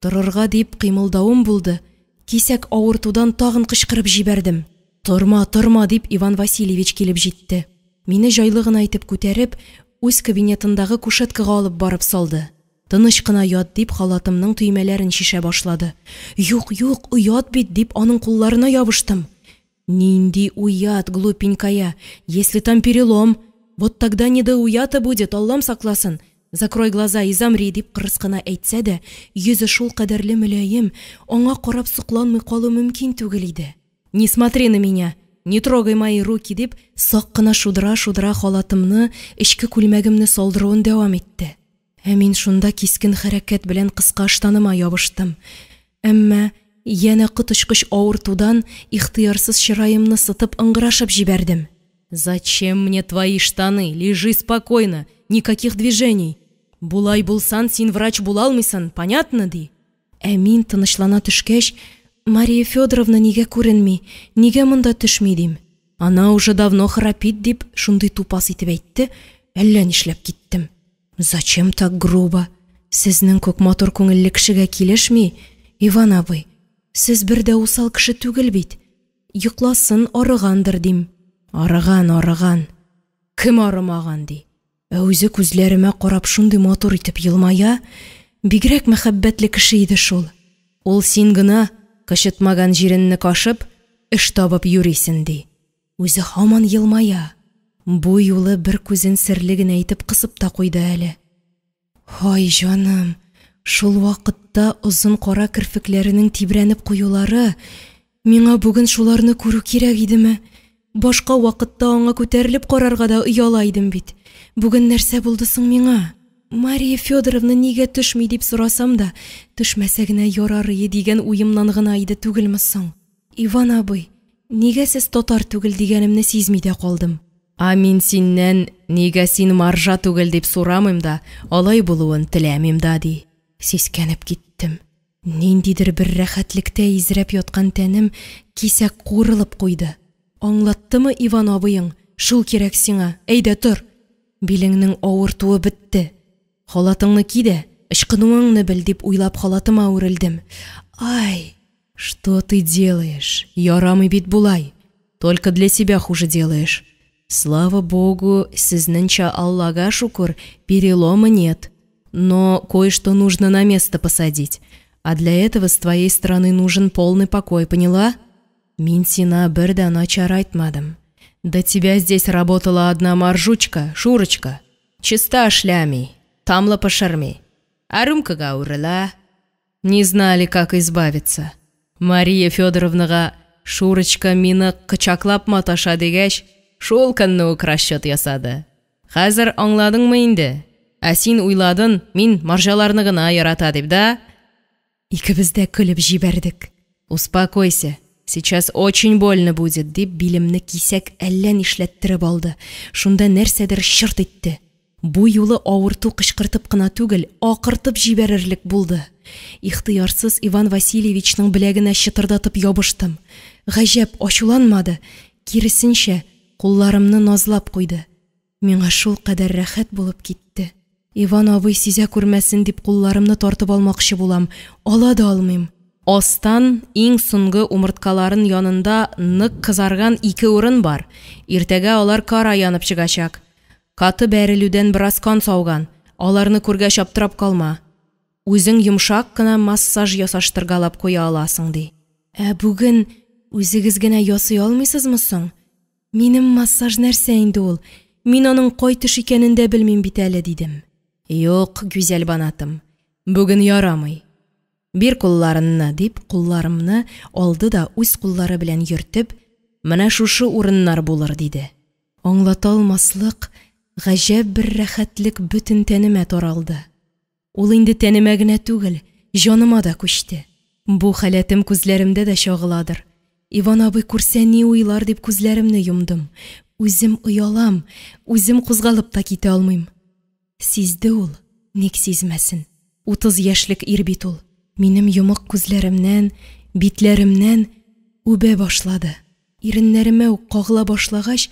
Speaker 1: Торырга дип кыймылдавым булды. Кисәк авыртудан тагын кычкырып җибәрдем. Торма, торма дип Иван Васильевич килеп җитте. Мине җайлы гына итеп күтәреп, үз кабинетындагы кушеткага алып барып салды. Тыныч кына ят дип халатымның төймәләрен шишә башлады. Юк, юк, уят бит дип аның кулларына ябыштым. Нинди уят, глупенькая, если там перелом, вот тогда не до уята будет, Аллам сакласын. Закрой глаза и замри дип кырыскына әйтсә дә, йөзе шул кадәрле мөлаем, аңа карап сукланмый калу мөмкин түгел иде. Не смотри на меня, не трогай мои руки дип, сак кына шудыра-шудыра халатымны, эчке күлмәгемне салдыруын дәвам итте. Мин шунда кискен хәрәкәт белән кыска штаныма ябыштым. Әмма янә кытышкыч авыртудан ихтыярсыз чыраемны сытып ыңгырашып җибәрдем. Зачем мне твои штаны? Лежи спокойно, никаких движений. Булай булсан, син врач була алмыйсың, понятно ди? Мин тынычлана төшкәч, Мария Федоровна нигә күренми, нигә монда төшми дим. Ана уже давно храпит дип, шундый тупас итеп әйтте, әллә нишләп киттем. Зачем так грубо? Сезнең күк матур күңелле кешегә килешми, Иван абый. Сез бер дә усал кеше түгел бит. Йокласын, арыгандыр дим. Арыган. Кем арымаган ди? Үзе күзләремә карап шундый матур итеп елмая, бигрәк мәхәббәтле кеше иде шул. Ул син гына кычытмаган җиренне кашып, эш табып йөрисең ди. Үзе һаман елмая. Бу юлы бер күзен серлеген әйтеп кысып та куйды әле. Һай җаным, шул вакытта озын кара кирфекләренең тибрәнеп куюлары, миңа бүген шуларны күрү кирәк идеме? Башка вакытта аңа күтәрелеп карарга да ояла идем бит. Бүген нәрсә булды соң миңа? Мария Федоровна нигә төшми дип сорасам да, төшмәсә генә ярар дигән уемнан гына иде түгелме соң? Иван абый, нигә сез татар түгел дигәнемне сизми дә калдым. Мин синнән нигә син маржа түгел дип сорамыйм да, алай булуын теләмим да ди. Сискәнеп киттем. Ниндидер бер рәхәтлектә изрәп яткан тәнем кисәк курылып куйды. Аңлаттымы Иван абыең? Шул кирәк сиңа. Әйдә тор. Билеңнең авыртуы бетте. Халатыңны ки дә, ычкынуыңны бел дип уйлап халатыма үрелдем. Ай, что ты делаешь? Ярамый бит булай. Только для себя хуже делаешь. Слава Богу, сезненча Аллага шукур, перелома нет. Но кое-что нужно на место посадить. А для этого с твоей стороны нужен полный покой, поняла? Мин сина бер дә начар айтмадым. До тебя здесь работала одна маржучка, Шурочка. Чиста шлями, тамла пошарми. А рюмкага урыла. Не знали, как избавиться. Мария Федоровнага Шурочка мине кычаклап маташа дигәч, шул көнне үк расчет ясады. Хәзер аңладыңмы инде? Ә син уйладың, мин маржаларны гына ярата дип да? Икебез дә көлеп җибәрдек. Успокойся. Сейчас очень больно будет, дип билемне кисәк әллә нишләттереп алды. Шунда нәрсәдер шырт итте. Бу юлы авырту кычкыртып кына түгел, акыртып җибәрерлек булды. Ихтыярсыз Иван Васильевичның беләгенә чытырдатып ябыштым. Гаҗәп ачуланмады, киресенчә, кулларымны назлап куйды. Миңа шул кадәр рәхәт булып китте. Иван абый сизә күрмәсен дип кулларымны тартып алмакчы булам, ала да алмыйм. Остан иң соңгы умырткаларын янында нык кызарган 2 урын бар. Иртәгә алар кара янып чыгачак. Каты бәрелүдән бераз кан сауган. Аларны күргәч аптырап калма. Үзең йомшак кына массаж ясаштыргалап куя аласың ди. Бүген үзегез генә ясый алмыйсызмы соң? Минем массаж нәрсә инде ул? Мин аның кай төш икәнен дә белмим бит әле дидем. Юк, гүзәл банатым. Бүген ярамый. Бир кулларынны дип кулларымны алды да үз куллары белән йөртеп, менә шушы урыннар булыр диде. Аңлата алмаслык, гаҗәп бер рәхәтлек бөтен тәнемә таралды. Ул инде тәнемә генә түгел, җаныма да күчте. Бу хәләтем күзләремдә дә чагыладыр. Иван абый күрсә ни уйлар дип күзләремне йомдым. Үзем оялам, үзем кузгалып та китә алмыйм. Сизде ул, ник сизмәсен. 30 яшьлек ир бит ул. Минем йомык күзләремнән, битләремнән үбә башлады. Иреннәремә үк кагыла башлагач,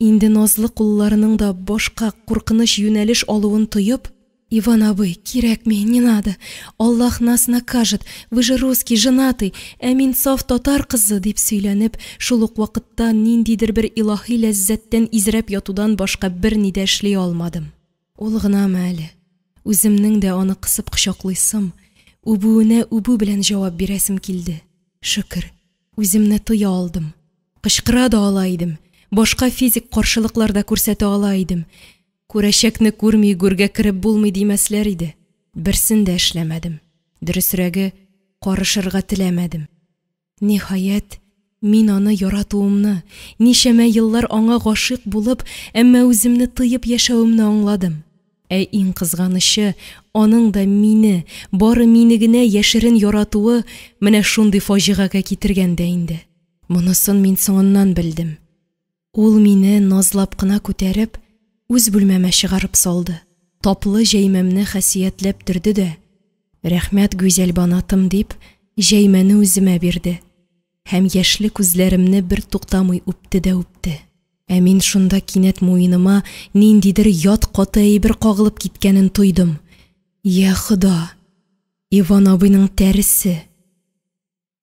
Speaker 1: инде назлы кулларының да башка куркыныч юнәлеш алуын тоеп, Иван абый, кирәкми, не надо. Аллах нас накажет. Вы же русский, женатый, ә мин саф татар кызы дип сөйләнеп, шул ук вакытта ниндидер бер илаһи ләззәттән изрәп ятудан башка бер ни дә эшли алмадым. Ул гына мәле. Үземнең дә аны кысып кочаклыйсым, үбүенә үбү белән җавап бирәсем килде. Шөкер, үземне тыя алдым. Кычкыра да ала идем. Башка физик каршылыклар да күрсәтә ала идем. Күрәчәкне күрми гүргә кереп булмый димәсләр иде. Берсен дә эшләмәдем. Дөресрәге, карышырга теләмәдем. Ниһаять, мин аны яратуымны, нишәмә еллар аңа гашыйк булып, әмма үземне тыеп яшәвемне аңладым. Иң кызганычы, аның да мине, бары мине генә яшерен яратуы менә шундый фаҗигагә китергәндә инде. Монысын мин соңыннан белдем. Ул мине назлап кына күтәреп, үз бүлмәмә чыгарып салды. Таплы җәймәмне хәсиятләп төрде дә, рәхмәт гүзәл банатым дип, җәймәне үземә бирде. Һәм яшьле күзләремне бер туктамый үпте дә үпте. Мин шунда кинәт муеныма ниндидер ят каты әйбер кагылып киткәнен тойдым. Я Хода, Иван абыйның тәресе.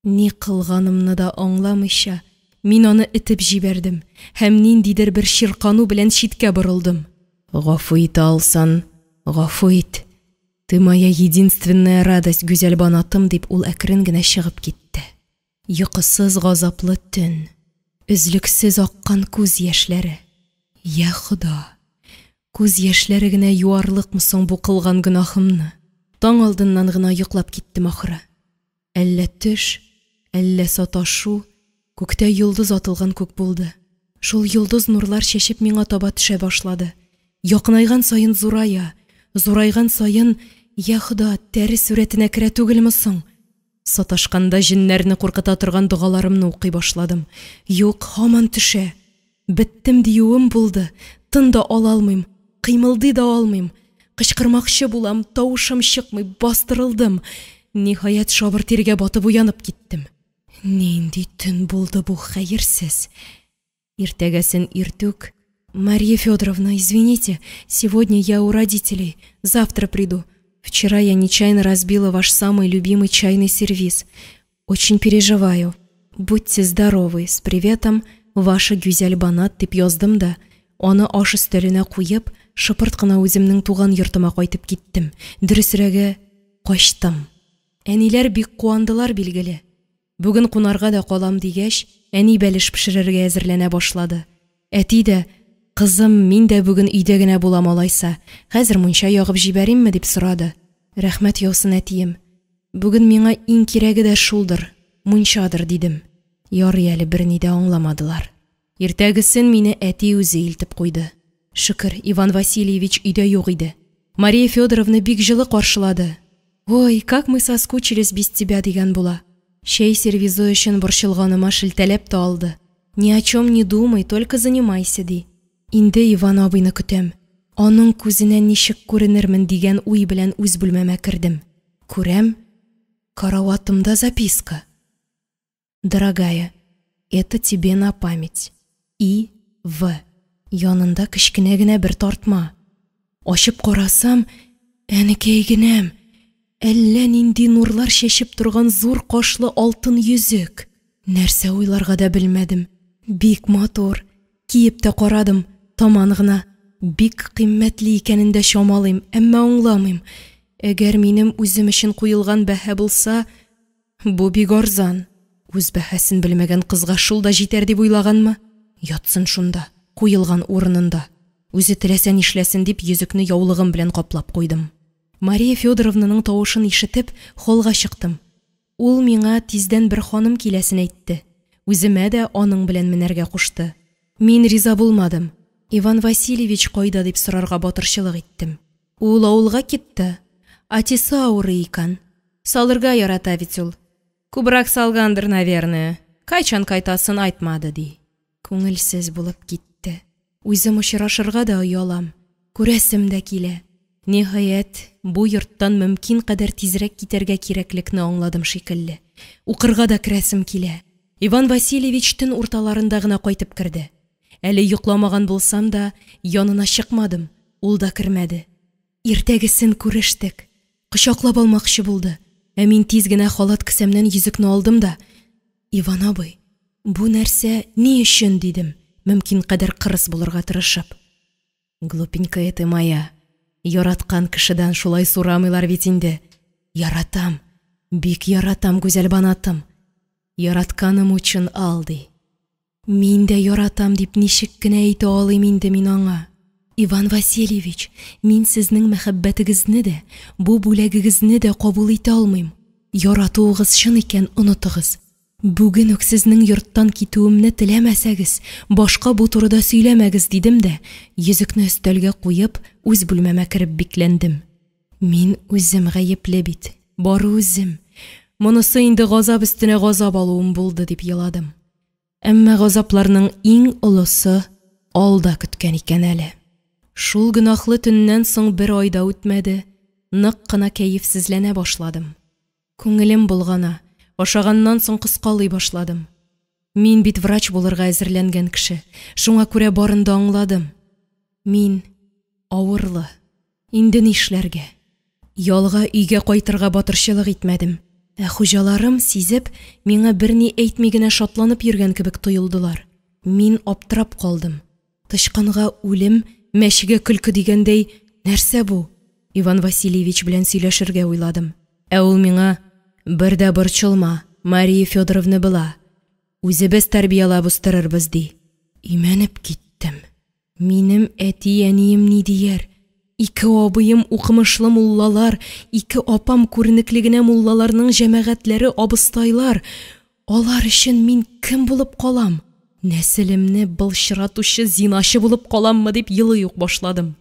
Speaker 1: Ни кылганымны да аңламыйча, мин аны итеп җибәрдем һәм ниндидер бер чиркану белән читкә борылдым. Гафу ит алсан, гафу ит. Ты моя единственная радость, гүзәл банатым, дип ул әкрен генә чыгып китте. Йокысыз газаплы төн, өзлексез аккан күз яшьләре. Я Худа, күз яшьләре генә юарлыкмы соң бу кылган гөнаһымны? Таң алдыннан гына йоклап киттем ахыры. Әллә төш, әллә саташу, күктә йолдыз атылган күк булды. Шул йолдыз нурлар чәчеп миңа таба төшә башлады. Якынайган сайын зурая, зурайган сайын, я Худа, тәре сүрәтенә керә түгелме соң? Саташканда җиннәрне куркыта торган дугаларымны укый башладым. Юк, һаман төшә. Биттем диюем булды. Тын да ала алмыйм, кыймылдый да алмыйм. Кычкырмакчы булам, тавышым чыкмый, бастырылдым. Ниһаять шабыр тиргә батып уянып киттем. Нинди төн булды бу хәерсез. Иртәгәсен иртүк: Мария Федоровна, извините, сегодня я у родителей, завтра приду. Вчера я нечаянно разбила ваш самый любимый чайный сервиз. Очень переживаю. Будьте здоровы. С приветом, ваша Гүзәл Банат, дип яздым да, аны аш өстәленә куеп, шыпырт кына үземнең туган йортыма кайтып киттем. Дөресрәге, качтым. Әниләр бик куандылар билгеле. Бүген кунарга да калам дигәч, әни бәлеш пешерергә әзерләнә башлады. Әти дә: Кызым, мин дә бүген өйдә генә булам алайса, хәзер мунча ягып җибәримме, дип сорады. Рәхмәт яусын әтием. Бүген миңа иң кирәге дә шулдыр, мунчадыр, дидем. Ярый әле берни дә аңламадылар. Иртәгесен мине әти үзе илтеп куйды. Шөкер, Иван Васильевич өйдә юк иде. Мария Федоровна бик җылы каршылады. Ой, как мы соскучились без тебя, дигән була. Чәй сервизы өчен борчылганыма шелтәләп тә алды. Ни о чем не думай, только занимайся, ди. Инде Иван абыйны көтәм. Аның күзенә ничек күренермен дигән уй белән үз бүлмәмә кердем. Күрәм, караватымда записка. Дорогая, это тебе на память. И. В. Янында кечкенә генә бер тартма. Ачып карасам, әнекәй генәм. Әллә нинди нурлар чәчеп торган зур кашлы алтын йөзек. Нәрсә уйларга да белмәдем. Бик матур. Киеп тә карадым, таман гына. Бик кыйммәтле икәнен дә чамалыйм, әмма аңламыйм. Әгәр минем үзем өчен куелган бәһә булса, бу бик арзан. Үз бәһәсен белмәгән кызга шул да җитәр дип уйлаганмы? Ятсын шунда, куелган урынында. Үзе теләсә нишләсен дип йөзекне яулыгым белән каплап куйдым. Мария Федоровнаның тавышын ишетеп, холга чыктым. Ул миңа тиздән бер ханым киләсен әйтте. Үземә дә аның белән менәргә кушты. Мин риза булмадым. Иван Васильевич кайда дип сорарга батырчылык иттем. Ул авылга китте. Атисы авырый икән. Салырга ярата бит ул. Күбрәк салгандыр, наверное. Кайчан кайтасын айтмады, ди. Күңелсез булып китте. Үзем очрашырга да уялам. Күрәсем дә килә. Ниһаять, бу йорттан мөмкин кадәр тизрәк китәргә кирәклекне аңладым шикелле. Укырга да керәсем килә. Иван Васильевич төн урталарында гына кайтып керде. Әле йокламаган булсам да, янына чыкмадым. Ул да кермәде. Иртәгесен күрештек. Кочаклап алмакчы булды. Ә мин тиз генә халат кесәмнән йөзекне алдым да: Иван абый, бу нәрсә ни өчен, дидем, мөмкин кадәр кырыс булырга тырышып. Глупенькая ты моя. Яраткан кешедән шулай сурамыйлар бит инде. Яратам, бик яратам, Гүзәл Банатым. Яратканым өчен ал, ди. Мин дә яратам дип ничек кенә әйтә алыйм инде мин аңа. Иван Васильевич, мин сезнең мәхәббәтегезне дә, бу бүләгегезне дә кабул итә алмыйм. Яратуыгыз чын икән, онытыгыз. Бүген үк сезнең йорттан китүемне теләмәсәгез, башка бу турыда сөйләмәгез, дидем дә, йөзекне өстәлгә куеп, үз бүлмәмә кереп бикләндем. Мин үзем гаепле бит, бары үзем. Монысы инде газап өстенә газап алуым булды, дип еладым. Әмма газапларның иң олысы алда көткән икән әле. Шул гөнаһлы төннән соң бер айда үтмәде, нык кына кәефсезләнә башладым. Күңелем булгана, ашаганнан соң кыскалый башладым. Мин бит врач булырга әзерләнгән кеше, шуңа күрә барын да аңладым. Мин авырлы. Инде нишләргә? Ялга өйгә кайтырга батырчылык итмәдем. Хуҗаларым сизеп, миңа берни әйтми генә шатланып йөргән кебек тоелдылар. Мин аптырап калдым. Тычканга үлем, мәчегә көлке дигәндәй, нәрсә бу? Иван Васильевич белән сөйләшергә уйладым. Ул миңа: "Бер дә борчылма, Мария Федоровна була. Үзебез тәрбиялап үстерербез", ди. Имәнеп киттем. Минем әти-әнием ни дияр? 2 абыем укымышлы муллалар, 2 апам күренекле генә муллаларның җәмәгатьләре абыстайлар. Алар өчен мин кем булып калам? Нәселемне былчыратучы зиначы булып каламмы дип елый ук башладым.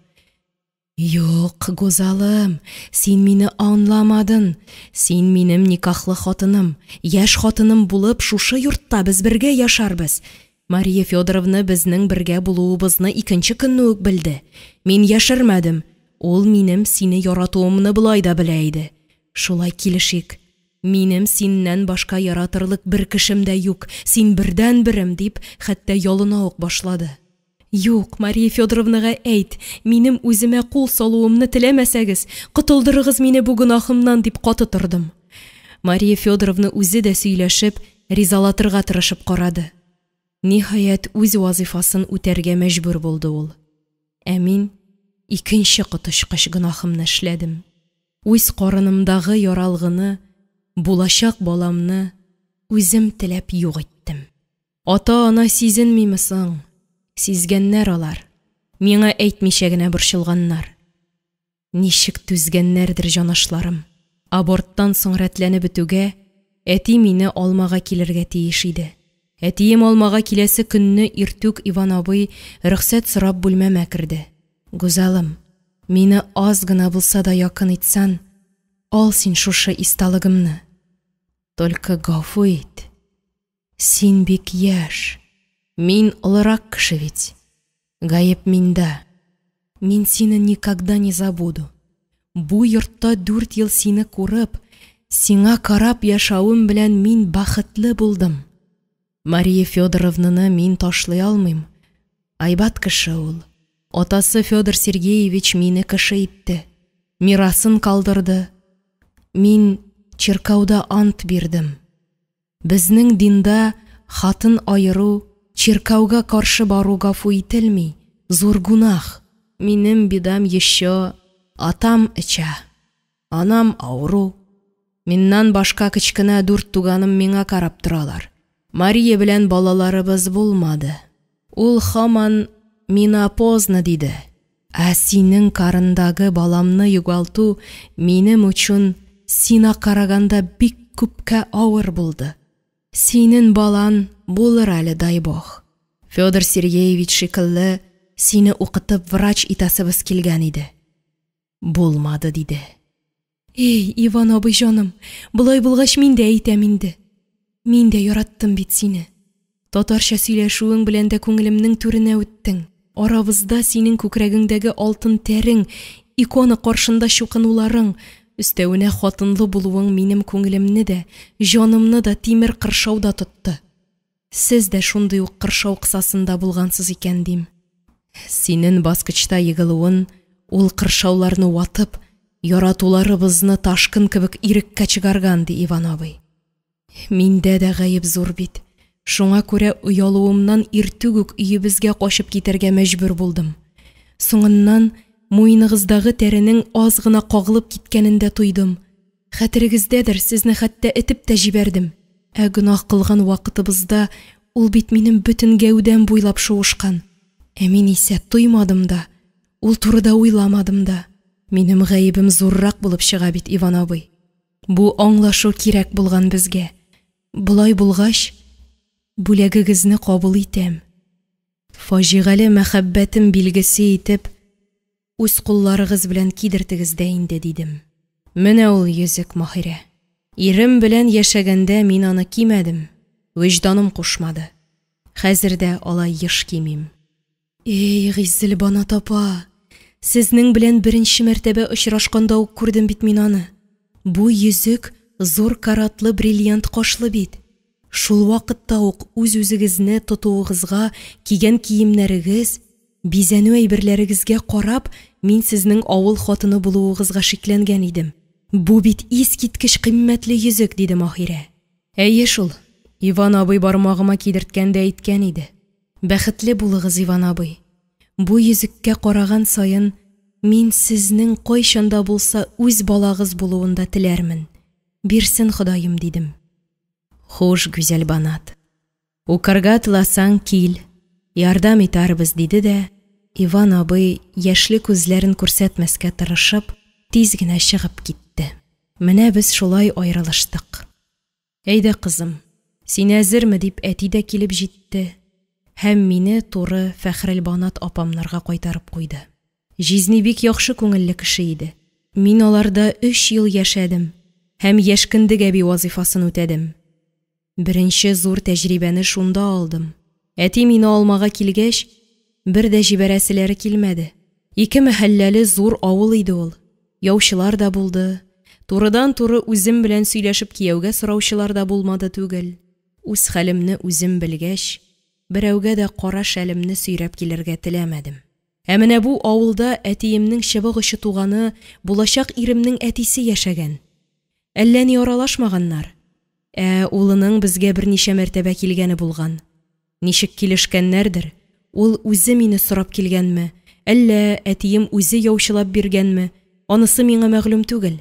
Speaker 1: Юк, гүзалым, син мине аңламадың. Син минем никахлы хатыным, яшь хатыным булып, шушы йортта без бергә яшарбыз. Мария Федоровна безнең бергә булуыбызны 2нче көнне үк белде. Мин яшермәдем. Ул минем сине яратуымны булай да белә иде. Шулай килешик. Минем синнән башка яратырлык бер кешем дә юк. Син бердән берем, дип, хәтта ялына ук башлады. Юк, Мария Федоровнага әйт, минем үземә кул салуымны теләмәсәгез, котылдырыгыз мине бу гынахымнан, дип каты тордым. Мария Федоровна үзе дә сөйләшеп, ризалатырга тырышып карады. Ниһаять үз вазифасын үтәргә мәҗбүр булды ул. Мин 2нче коточкыч гынахымны эшләдем. Үз карынымдагы яралгыны, булачак баламны үзем теләп юк иттем. Ата-ана сизенмиме соң? Сизгәннәр алар. Миңа әйтмичә генә борчылганнар. Ничек түзгәннәрдер җанашларым. Аборттан соң рәтләнеп бетүгә, әти мине алмага килергә тиеш иде. Әтием алмага киләсе көнне иртүк Иван абый рөхсәт сорап бүлмәмә керде. Гүзалым, мине аз гына булса да якын итсән, ал син шушы исталыгымны. Только гафу ит. Син бик яшь. Мин олырак кеше бит. Гаеп миндә. Мин сине никогда не забуду. Бу йортта 4 ел сине күреп, сиңа карап яшавым белән мин бәхетле булдым. Мария Федоровнаны мин ташлый алмыйм. Айбат кеше ул. Атасы Федор Сергеевич мине кеше итте. Мирасын калдырды. Мин черкауда ант бирдем. Безнең динда хатын айыру, черкауга каршы бару гафу ителми. Зур гунах. Минем бидам еще, атам эчә. Анам ауру. Миннан башка кичкенә 4 туганым миңа карап торалар. Мария белән балаларыбыз булмады. Ул һаман менопозна диде. Синең карындагы баламны югалту минем өчен сиңа караганда бик күпкә авыр булды. Синең балан булыр әле, дай Бог. Федор Сергеевич шикелле сине укытып врач итәсебез килгән иде. Булмады, диде. Эй, Иван абый җаным, булай булгач мин дә әйтәм инде. Мин дә яраттым бит сине. Татарча сөйләшүең белән дә күңелемнең түренә үттең. Арабызда синең күкрәгеңдәге алтын тәрең, икона каршында чукынуларың, өстәвенә хатынлы булуың минем күңелемне дә, җанымны да тимер кыршауда тотты. Сез дә шундый ук кыршау кысасында булгансыз икән, дим. Синең баскычта егылуын, ул кыршауларны ватып, яратуларыбызны ташкын кебек иреккә чыгарган, ди Иван абый. Миндә дә гаеп зур бит. Шуңа күрә уялуымнан иртүк үк өебезгә качып китәргә мәҗбүр булдым. Соңыннан муйныгыздагы тәренең аз гына кагылып киткәнен дә туйдым. Хәтерегездәдер, сезне хәтта этеп тә җибәрдем. Гөнаһ кылган вакытыбызда ул бит минем бөтен гәүдәм буйлап шуышкан. Мин исә туймадым да, ул турыда уйламадым да. Минем гаебем зуррак булып чыга бит, Иван абый. Бу аңлашу кирәк булган безгә. Булай булгач, бүләгегезне кабул итәм. Фаҗигале мәхәббәтем билгесе итеп, үз кулларыгыз белән кидертегез дә инде, дидем. Менә ул йөзек, Маһирә. Ирем белән яшәгәндә мин аны кимәдем. Вөҗданым кушмады. Хәзер дә алай еш кимим. Эй, Гиззел Банат апа, сезнең белән беренче мәртәбә очрашканда ук күрдем бит мин аны. Бу йөзек зур каратлы бриллиант кашлы бит. Шул вакытта ук үз-үзегезне тотуыгызга, кигән киемнәрегез, бизәнү әйберләрегезгә карап, мин сезнең авыл хатыны булуыгызга шикләнгән идем. Бу бит искиткеч кыйммәтле йөзек, диде Маһирә. Әйе шул, Иван абый бармагыма кидерткәндә әйткән иде. Бәхетле булыгыз, Иван абый. Бу йөзеккә караган саен мин сезнең кайчанда булса үз балагыз булуында теләрмен. Бирсен Ходаем, дидем. Хуш, гүзәл Банат. Укырга тыласаң кил, ярдәм итәрбез, диде дә, Иван абый яшьле күзләрен күрсәтмәскә тырышып, тиз генә чыгып китте. Менә без шулай аерылыштык. Әйдә, кызым, син әзерме, дип әти дә килеп җитте. Һәм мине туры Фәхрел Банат апамнарга кайтарып куйды. Жизни бик яхшы күңелле кеше иде. Мин аларда 3 ел яшәдем һәм яшькендек әби вазифасын үтәдем. Беренче зур тәҗрибәне шунда алдым. Әти мине алмага килгәч, бер дә җибәрәселәре килмәде. 2 мәхәлләле зур авыл иде ул. Яучылар да булды. Турыдан-туры үзем белән сөйләшеп кияүгә сораучылар да булмады түгел. Үз хәлемне үзем белгәч, берәүгә дә кара шәлемне сөйрәп килергә теләмәдем. Ә менә бу авылда әтиемнең чыбык очы туганы, булачак иремнең әтисе яшәгән. Әллә ни аралашмаганнар. Улының безгә берничә мәртәбә килгәне булган. Ничек килешкәннәрдер, ул үзе мине сорап килгәнме, әллә әтием үзе яучылап биргәнме, анысы миңа мәгълүм түгел.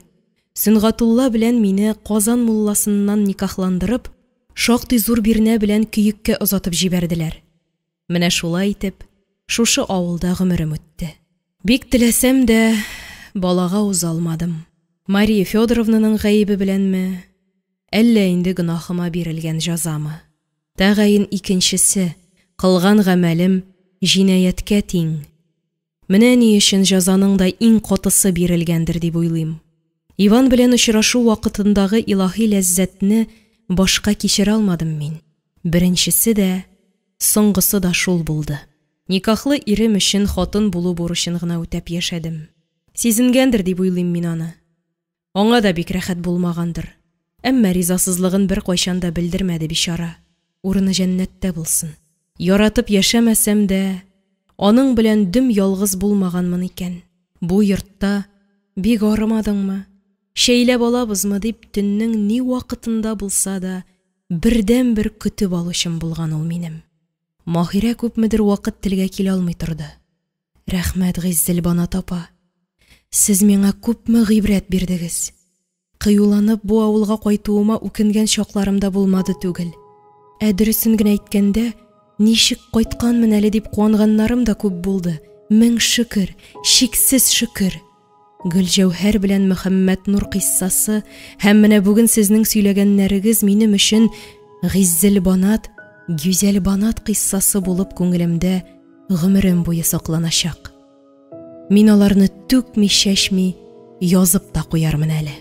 Speaker 1: Сөнгатулла белән мине Казан мулласыннан никахландырып, шактый зур бирнә белән көйеккә озатып җибәрделәр. Менә шулай итеп, шушы авылда гомерем үтте. Бик теләсәм дә, балага уза алмадым. Мария Федоровнаның гаебе беләнме, әллә инде гынахыма бирелгән җазамы? Тәгаен икенчесе, кылган гамәлем җинаяткә тиң. Менә ни өчен җазаның да иң катысы бирелгәндер дип уйлыйм. Иван белән очрашу вакытындагы илаһи ләззәтне башка кичерә алмадым мин. Беренчесе дә, соңгысы да шул булды. Никахлы ирем өчен хатын булу бурычын гына үтәп яшәдем. Сизенгәндер дип уйлыйм мин аны. Аңа да бик рәхәт булмагандыр. Әмма ризасызлыгын бер кайчан да белдермәде бичара. Урыны җәннәттә булсын. Яратып яшәмәсәм дә, аның белән дөм ялгыз булмаганмын икән. Бу йортта бик арымадыңмы? Шәйләп алабызмы дип төннең ни вакытында булса да, бердән-бер көтеп алучым булган ул минем. Маһирә күпмедер вакыт телгә килә алмый торды. Рәхмәт, Гыйззел Банат апа. Сез миңа күпме гыйбрәт бирдегез. Кыюланып бу авылга кайтуыма үкенгән чакларым да булмады түгел. Дөресен генә әйткәндә, ничек кайтканмын әле дип куанганнарым да күп булды. Мең шөкер, шиксез шөкер. Гөлҗәүһәр белән Мөхәммәд Нур кыйссасы һәм менә бүген сезнең сөйләгәннәрегез минем өчен Гыйззел Банат, Гүзәл Банат кыйссасы булып күңелемдә гомерем буе сакланачак. Мин аларны түкми чәчми язып та куярмын әле.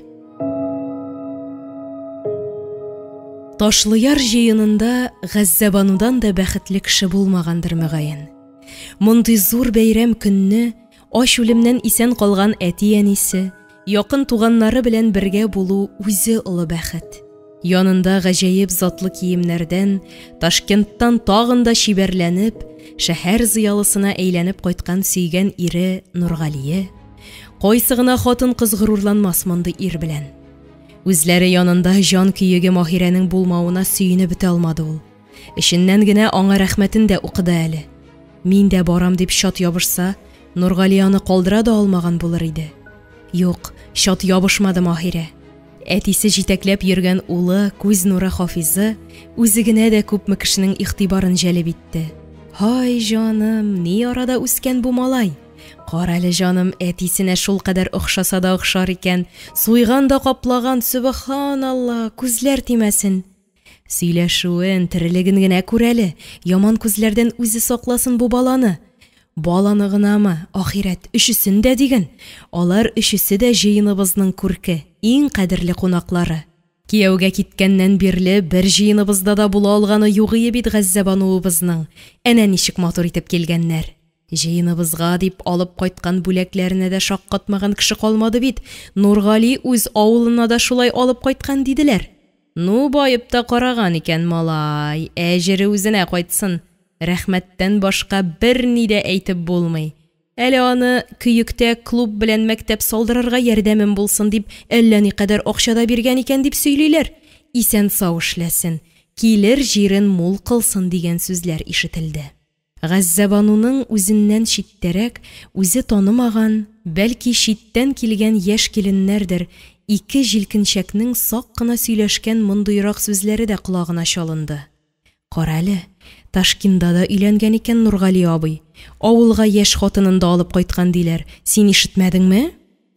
Speaker 1: Ташлыяр җыенында Гәззәбанудан да бәхетле кеше булмагандыр мөгаен. Мондый зур бәйрәм көнне аш үлемнән исән калган әти-әнисе, якын туганнары белән бергә булу үзе олы бәхет. Янында гаҗәеп затлы киемнәрдән, Ташкенттан тагын да чибәрләнеп, шәһәр зыялысына әйләнеп кайткан сөйгән ире Нургалие, кайсы гына хатын-кыз горурланмас мондый ир белән. Үзләре янында җан көеге Маһирәнең булмавына сөенеп бетә алмады ул. Эченнән генә аңа рәхмәтен дә укыды әле. Мин дә барам дип шат ябышса, Нургалияны калдыра да алмаган булыр иде. Юк, шат ябышмады Маһирә. Әтисе җитәкләп йөргән улы, күз нуры Хафизы, үзе генә дә күпме кешенең игътибарын җәлеп итте. Һай җаным, ни арада үскән бу малай? Кара әле җаным, әтисенә шул кадәр охшаса да охшар икән, суйган да каплаган, Сүбханалла, күзләр тимәсен. Сөйләшүен, терелеген генә күрәле, яман күзләрдән үзе сакласын бу баланы. Баланы гынамы, ахирәт, өчесен дә диген. Алар өчесе дә җыеныбызның күрке, иң кадерле кунаклары. Кияүгә киткәннән бирле бер җыеныбызда да була алганы югые бит Гәззәбануыбызның. Әнә ничек матур итеп килгәннәр. Җыеныбызга дип алып кайткан бүләкләренә дә шаккатмаган кеше калмады бит. Нургали үз авылына да шулай алып кайткан диделәр. Ну, байып та караган икән малай, әҗере үзенә кайтсын. Рәхмәттән башка бер ни дә әйтеп булмый. Әле аны көйектә клуб белән мәктәп салдырырга ярдәмем булсын дип, әллә никадәр акчада биргән икән дип сөйлиләр. Исән сау эшләсен, килер җирен мул кылсын дигән сүзләр ишетелде. Гәззәбануның үзеннән читтәрәк, үзе танымаган, бәлки читтән килгән яшь киленнәрдер, ике җилкенчәкнең сак кына сөйләшкән мондыйрак сүзләре дә колагына чалынды. Карале, Ташкентта да өйләнгән икән Нургали абый. Авылга яшь хатынын да алып кайткан диләр. Син ишетмәдеңме?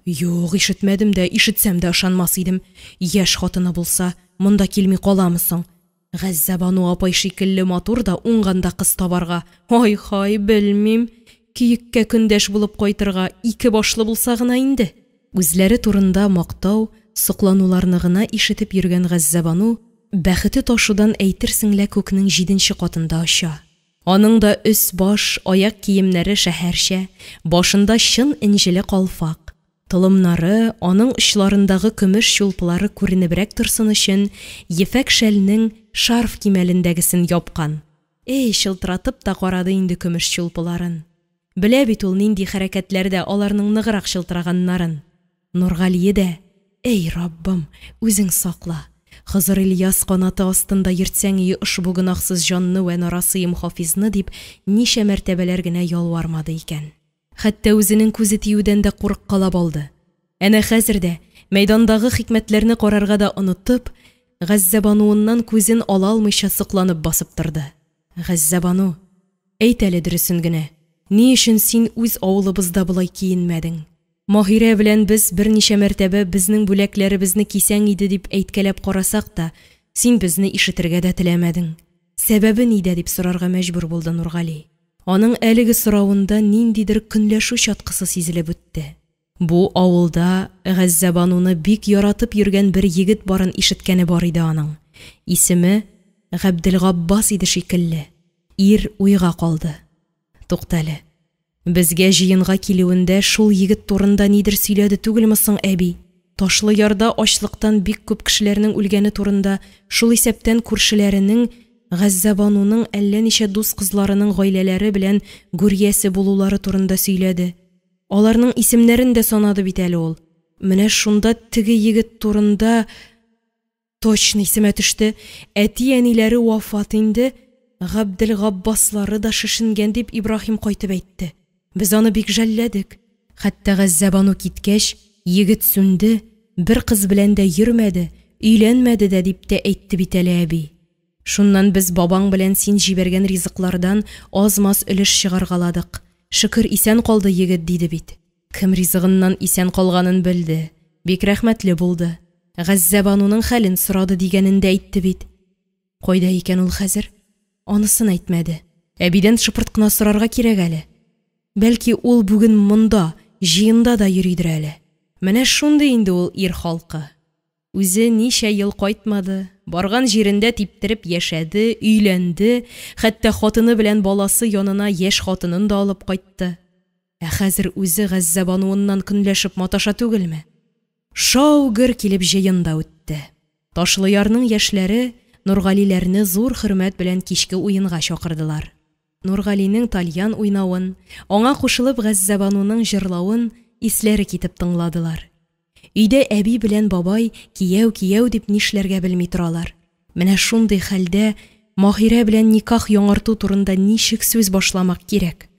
Speaker 1: Юк, ишетмәдем дә, ишетсәм дә ышанмас идем. Яшь хатыны булса, монда килми каламысың? Гәззәбану апай шикелле матур да уңганда кыз табарга. Ай-хай, белмим. Киеккә көндәш булып кайтырга ике башлы булса гына инде. Үзләре турында мактау, соклануларны гына ишетеп йөргән Гәззәбану бәхете ташудан әйтерсеңлә күкнең 7нче катында оча. Аның да өс баш, аяк киемнәре шәһәрчә, башында чын инҗеле калфак. Тылымнары, аның очларындагы көмеш чулпылары күренебрәк торсын өчен, ефәк шәлнең шарф кимәлендәгесен япкан. Шылтыратып та карады инде көмеш чулпыларын. Белә бит ул нинди хәрәкәтләрдә аларның ныграк шылтыраганнарын. Нургалие дә, Раббым, үзең сакла. Хызыр Ильяс канаты астында йөртсәң ошбу гынахсыз җанны вә нарасыем Хафизны дип ничә мәртәбәләр генә ялвармады икән. Хәтта үзенең күзе тиюдән дә курыккалап алды. Әнә хәзер дә мәйдандагы хикмәтләрне карарга да онытып, Гәззәбануыннан күзен ала алмыйча сыкланып басып торды. Гәззәбану, әйт әле дөресен генә, ни өчен син үз авылыбызда булай киенмәдең? Маһирә белән без берничә мәртәбә безнең бүләкләребезне кисәң иде дип әйткәләп карасак та, син безне ишетергә дә теләмәдең. Сәбәбе нидә дип сорарга мәҗбүр булды Нургали. Аның әлеге соравында ниндидер көнләшү чаткысы сизелеп үтте. Бу авылда Гәззәбануны бик яратып йөргән бер егет барын ишеткәне бар иде аның. Исеме Габделгаббас иде шикелле. Ир уйга калды. Туктале. Безгә җыенга килүендә шул егет турында нидер сөйләде түгелме соң әби? Ташлы ярда ачлыктан бик күп кешеләрнең үлгәне турында, шул исәптән күршеләренең Гәззәбануның әллә ничә дус кызларының гаиләләре белән гүрьясе булулары турында сөйләде. Аларның исемнәрен дә санады бит әле ул. Менә шунда теге егет турында точно исемә төште. Әти-әниләре вафат инде, Габделгаббаслары да шешенгән дип Ибраһим кайтып әйтте. Без аны бик жәлләдек. Хәтта Гәззәбану киткәч, егет сүнде, бер кыз белән дә йөрмәде, өйләнмәде дә дип тә әйтте бит әле әби. Шуннан без бабаң белән син җибәргән ризыклардан аз-маз өлеш чыгаргаладык. Шөкер исән калды егет диде бит. Кем ризыгыннан исән калганын белде. Бик рәхмәтле булды. Гәззәбануның хәлен сорады дигәнен дә әйтте бит. Кайда икән ул хәзер? Анысын әйтмәде. Әбидән шыпырт кына сорарга кирәк әле. Бәлки ул бүген монда, җыенда да йөридер әле. Менә шундый инде ул ир халкы. Үзе ничә ел кайтмады, барган җирендә типтереп яшәде, өйләнде, хәтта хатыны белән баласы янына яшь хатынын да алып кайтты. Хәзер үзе Гәззәбануыннан көнләшеп маташа түгелме? Шау-гөр килеп җыенда үтте. Ташлыярның яшьләре Нургалиләрне зур хөрмәт белән кичке уенга чакырдылар. Нургалинең тальян уйнавын, аңа кушылып Гәззәбануның җырлавын исләре китеп тыңладылар. Өйдә әби белән бабай кияү дип нишләргә белми торалар. Менә шундый хәлдә Маһирә белән никах яңарту турында ничек сүз башламак кирәк?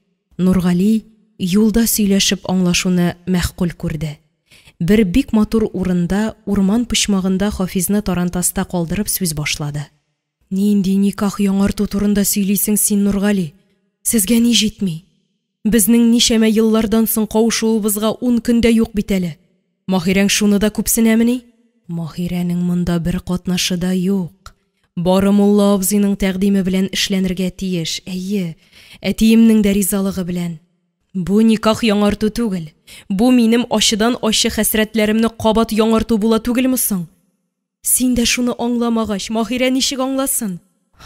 Speaker 1: Нургали юлда сөйләшеп аңлашуны мәгъкүл күрде. Бер бик матур урында, урман почмагында Хафизны тарантаста калдырып сүз башлады. Нинди никах яңарту турында сөйлисең син, Нургали? Сезгә ни җитми? Безнең ничәмә еллардан соң кавышуыбызга 10 көндә юк бит әле. Маһирәң шуны да күпсенәмени? Маһирәнең монда бер катнашы да юк. Бары мулла абзыйның тәкъдиме белән эшләнергә тиеш. Әйе, әтиемнең дә ризалыгы белән. Бу никах яңарту түгел. Бу минем ачыдан ачы хәсрәтләремне кабат яңарту була түгелме соң? Син дә шуны аңламагач, Маһирә ничек аңласын?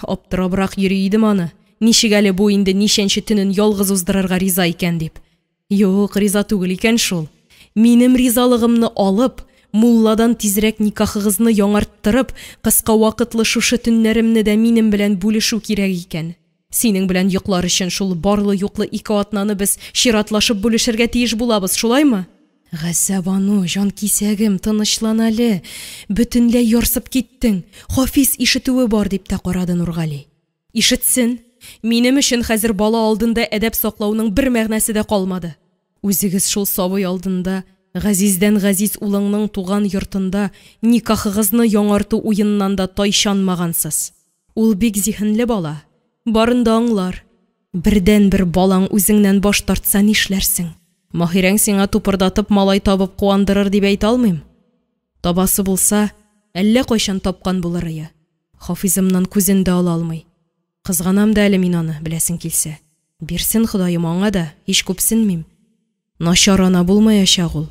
Speaker 1: Аптырабрак йөри идем аны. Ничек әле бу инде ничәнче төнен ялгыз уздырырга риза икән дип. Юк, риза түгел икән шул. Минем ризалыгымны алып, мулладан тизрәк никахыгызны яңарттырып, кыска вакытлы шушы төннәремне дә минем белән бүлешү кирәк икән. Синең белән йоклар өчен шул барлы-юклы 2 атнаны без чиратлашып бүлешергә тиеш булабыз, шулаймы? Газзабану, җан кисәгем, тынычлан әле. Бөтенләй ярсып киттең. Хафиз ишетүе бар дип тә карады Нургали. Ишетсен. Минем өчен хәзер бала алдында әдәп саклауның бер мәгънәсе дә калмады. Үзегез шул сабый алдында, газиздән газиз улыңның туган йортында никахыгызны яңарту уеннан да тайшанмагансыз. Ул бик зиһенле бала. Барында аңлар. Бердән-бер балаң үзеңнән баш тартса нишләрсең? Маһирәң сиңа тупырдатып малай табып куандырыр дип әйтә алмыйм. Табасы булса, әллә кайчан тапкан булыр ия. Хафизымнан күзен дә ала алмый. Кызганам да әле мин аны, беләсең килсә. Бирсен Ходаем аңа да, һич күпсенмим. Начар ана булмаячак ул.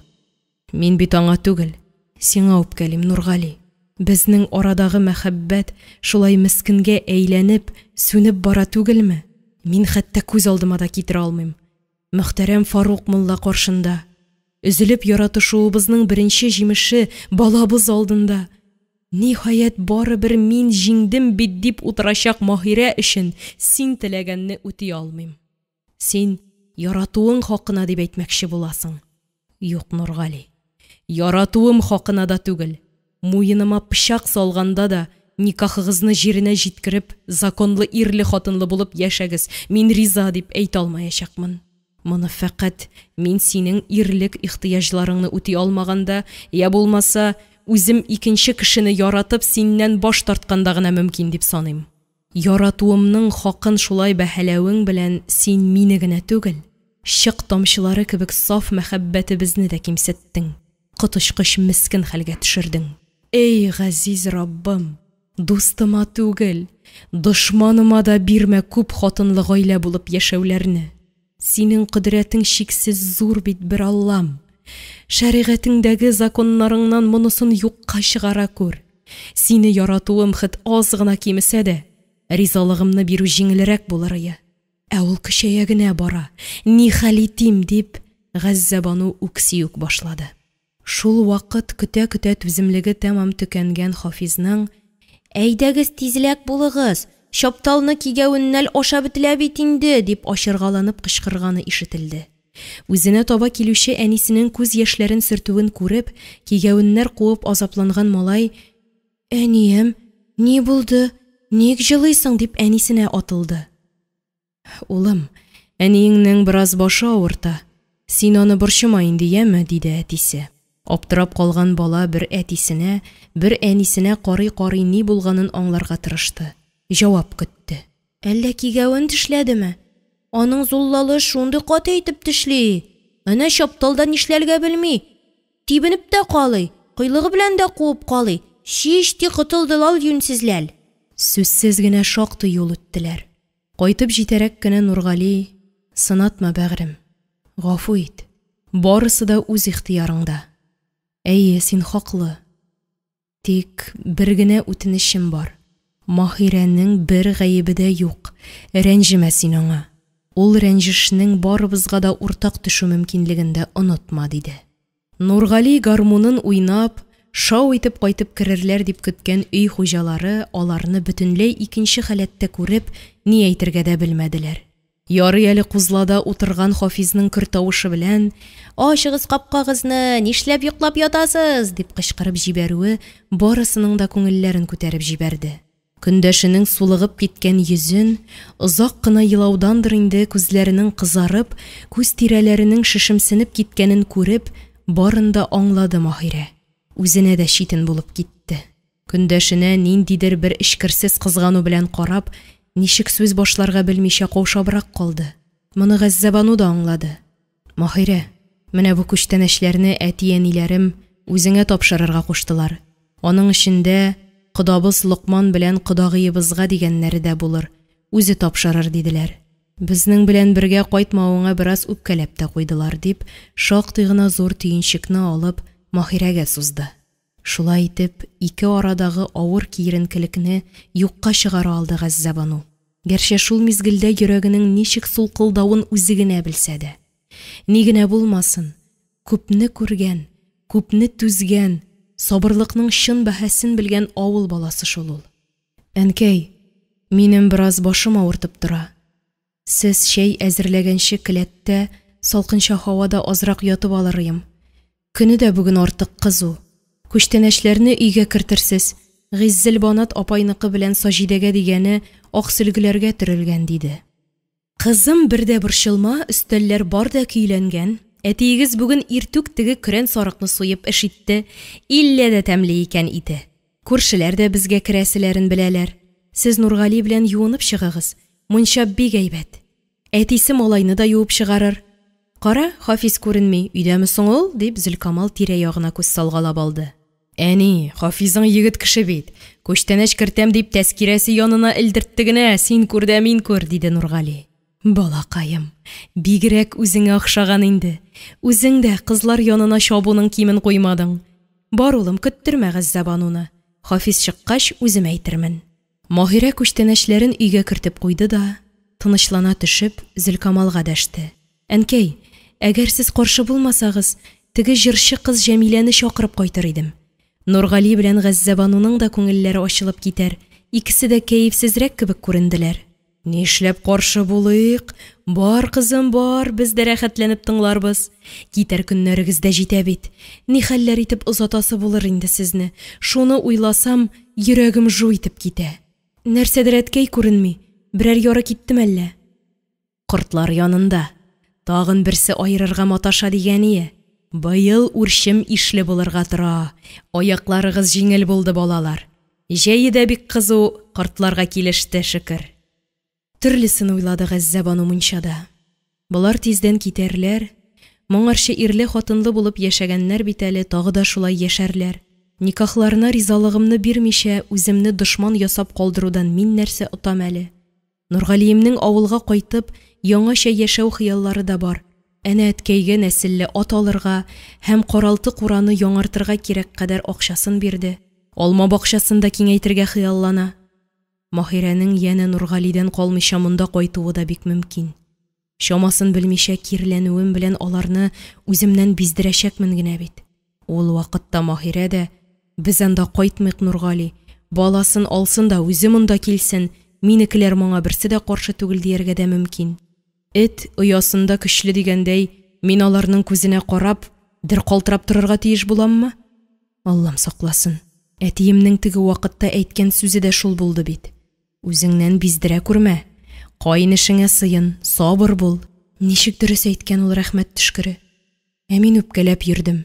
Speaker 1: Мин бит аңа түгел, сиңа үпкәлим, Нургали. Безнең арадагы мәхәббәт шулай мискенгә әйләнеп, сүнеп бара түгелме? Мин хәтта күз алдыма да китерә алмыйм. Мөхтәрәм Фарук мулла каршында, өзелеп яратышуыбызның беренче җимеше балабыз алдында. Ниһаять барыбер мин җиңдем бит дип утырачак Маһирә өчен син теләгәнне үти алмыйм. Син яратуың хакына дип әйтмәкче буласың. Юк, Нургали. Яратуым хакына да түгел. Муеныма пычак салганда да никахыгызны җиренә җиткереп, законлы ирле хатынлы булып яшәгез. Мин риза дип әйтә алмаячакмын. Моны фәкать мин синең ирлек ихтыяҗларыңны үти алмаганда, я булмаса, үзем икенче кешене яратып синнән баш тартканда гына мөмкин дип саныйм. Яратуымның хакын шулай бәһаләвең белән син мине генә түгел, чык тамчылары кебек саф мәхәббәтебезне дә кимсеттең. Котышкыч мискин хәлгә төшердең. Эй, газиз Раббым, дустыма түгел, дошманыма да бирмә күп хатынлы гаилә булып яшәүләрне. Синең кудрәтең шиксез зур бит, бер Аллам. Шәригатеңдәге законнарыңнан монысын юкка чыгара күр. Сине яратуым хит аз гына кимсә дә, ризалыгымны бирү җиңелрәк булыр ия. Ә ул көчәя генә бара. Ни хәл итим дип, Газзабану үкси-үк башлады. Шул вакыт көтә-көтә түземлеге тәмам төкәнгән Хафизның: "Әйдәгез тизләк булыгыз, чапталны кигәвеннәл аша бетлә бит инде", дип ачыргаланып кычкырганы ишетелде. Үзенә таба килүче әнисенең күз яшьләрен сөртүен күреп, кигәвеннәр куып азапланган малай: "Әнием, ни булды? Ник җылыйсың?" дип әнисенә атылды. "Улым, әниеңнең бераз башы авырта. Син аны борчыма инде, яме", диде әтисе. Аптырап калган бала бер әтисенә, бер әнисенә карый-карый ни булганын аңларга тырышты. Җавап көтте. "Әллә кигәвен тешләдеме? Аның зуллалы шундый каты итеп тешли. Әнә чапталда нишләргә белми. Тибенеп тә калый, кыйлыгы белән дә куып калый. Шишти кытылдылар юнсезләр." Сүзсез генә шактый юл үттеләр. Кайтып җитәрәк кенә Нургали: "Сынатма, бәгърем. Гафу ит. Барысы да үз ихтыярыңда. Әйе, син хаклы. Тик бер генә үтенечем бар. Маһирәнең бер гаебе дә юк. Рәнҗемә син аңа. Ул рәнҗешнең барыбызга да уртак төшү мөмкинлеген дә онытма", диде. Нургали гармунын уйнап, шау итеп кайтып керерләр дип көткән өй хуҗалары аларны бөтенләй икенче халәттә күреп, ни әйтергә дә белмәделәр. Ярый әле кузлада утырган Хафизның көр тавышы белән: "Ачыгыз капкагызны, нишләп йоклап ятасыз?" дип кычкырып җибәрүе барысының да күңелләрен күтәреп җибәрде. Көндәшенең сулыгып киткән йөзен, озак кына елаудандыр инде күзләренең кызарып, күз тирәләренең шешемсенеп киткәнен күреп, барында аңлады Маһирә. Үзенә дә читен булып китте. Көндәшенә ниндидер бер эчкерсез кызгану белән карап, ничек сүз башларга белмичә каушабрак калды. Моны Газзабану да аңлады. "Маһирә, менә бу күчтәнәчләрне әти-әниләрем үзеңә тапшырырга куштылар. Аның эчендә Кодабыз Лукман белән кодагыебызга дигәннәре дә булыр. Үзе тапшырыр", диделәр. "Безнең белән бергә кайтмавыңа бераз үпкәләп тә куйдылар", дип шактый гына зур төенчекне алып Маһирәгә сузды. Шулай итеп, ике арадагы авыр киеренкелекне юкка чыгара алды Газзабану. Гәрчә шул мизгелдә йөрәгенең ничек сулкылдавын үзе генә белсә дә. Ни генә булмасын, күпне күргән, күпне түзгән, сабырлыкның чын бәһасен белгән авыл баласы шул ул. "Әнкәй, минем бераз башым авыртып тора. Сез шәй әзерләгәнче келәттә, салкынча һавада азрак ятып алырым. Көне дә бүген артык кызу. Күчтәнәчләрне өйгә кертерсез. Гиззел Банат апайныкы белән Саҗидәгә дигәне ак сөлгеләргә төрелгән диде. Кызым, бердә борчылма, өстәлләр бар да көйләнгән. Әтиегез бүген иртүк теге көрән сарыкны суеп эш итте. Иллә дә тәмле икән ите. Күршеләр дә безгә керәселәрен беләләр. Сез Нургали белән юынып чыгыгыз. Мунча бик әйбәт. Әтисе малайны да юып чыгарыр. Кара, Хафиз күренми, өйдәме соң ул? Дип Зөлкамал тирә-ягына күз салгалап алды. Әни, Хафизың егет кеше бит. Күчтәнәч кертәм дип тәскирәсе янына элдертте генә, син күр дә мин күр, диде Нургали. Балакаем, бигрәк үзеңә охшаган инде. Үзең дә кызлар янына чабуның кимен куймадың. Бар улым, көттермә Гәззәбануны. Хафиз чыккач үзем әйтермен. Маһирә күчтәнәчләрен өйгә кертеп куйды да, тынычлана төшеп, Зөлкамалга дәште. Әнкәй, әгәр сез каршы булмасагыз, теге җырчы кыз Җәмиләне чакырып кайтыр идем. Нургали белән Гәззәбануның да күңелләре ачылып китәр. Икесе дә кәефсезрәк кебек күренделәр. Нишләп каршы булыйк? Бар, кызым, бар, без дә рәхәтләнеп тыңларбыз. Китәр көннәрегез дә җитә бит. Ни хәлләр итеп озатасы булыр инде сезне. Шуны уйласам, йөрәгем жу итеп китә. Нәрсәдер әткәй күренми. Берәр яры киттем әллә? Кортлар янында. Тагын берсе айырырга маташа дигәние. Быел үрчем ишле булырга тора. Аякларыгыз җиңел булды, балалар. Җәе дә бик кызу, кортларга килеште, шөкер. Төрлесен уйлады Гәззәбану мунчада. Булар тиздән китәрләр, моңарчы ирле хатынлы булып яшәгәннәр бит әле тагы да шулай яшәрләр. Никахларына ризалыгымны бирмичә, үземне дошман ясап калдырудан мин нәрсә отам әле? Нургалиемнең авылга кайтып, яңача яшәү хыяллары да бар. Әнә әткәйгә нәселле ат алырга һәм каралты кураны яңартырга кирәк кадәр акчасын бирде. Алма бакчасында киңәйтергә хыяллана. Маһирәнең яне Нургалидән калмыйча монда кайтуы да бик мөмкин. Шамасын белмичә кирләнүем белән аларны үземнән биздерәчәкмен генә бит. Ул вакытта Маһирә дә, без анда кайтмыйк, Нургали, баласын алсын да үзе монда килсен, минекеләр моңа берсе дә каршы түгел дияргә дә мөмкин. Эт оясында көчле дигәндәй, мин аларның күзенә карап, дер калтырап торырга тиеш буламмы? Аллам сакласын. Әтиемнең теге вакытта әйткән сүзе дә шул булды бит. Үзеңнән биздерә күрмә. Кайнышыңа сыен, сабыр бул. Ничек дөрес әйткән ул, рәхмәт төшкере. Ә мин үпкәләп йөрдем.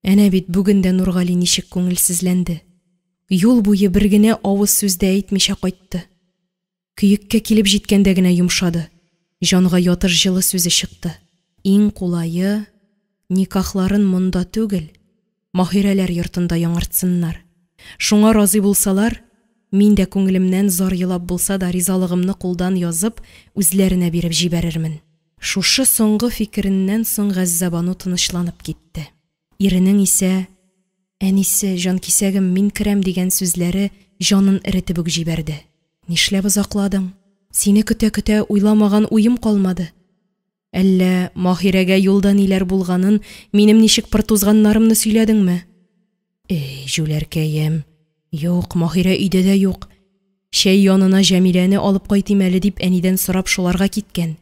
Speaker 1: Әнә бит бүген дә Нургали ничек күңелсезләнде. Юл буе бер генә авыз сүз дә әйтмичә кайтты. Көеккә килеп җиткәндә генә йомшады. Җанга ятыр җылы сүзе чыкты. Иң кулайы, никахларын монда түгел, Маһирәләр йортында яңартсыннар. Шуңа разый булсалар, мин дә күңелемнән зар елап булса да ризалыгымны кулдан язып, үзләренә биреп җибәрермен. Шушы соңгы фикереннән соң Гәззәбану тынычланып китте. Иренең исә, әнисе, җан кисәгем, мин керәм дигән сүзләре җанын эретеп үк җибәрде. Нишләп озакладың? Сине көтә-көтә уйламаган уем калмады. Әллә Маһирәгә юлда ниләр булганын, минем ничек пыртузганнарымны сөйләдеңме? Җүләркәем. Юк, Маһирә өйдә дә юк. Шәй янына Җәмиләне алып кайтыйм әле дип әнидән сорап шуларга киткән.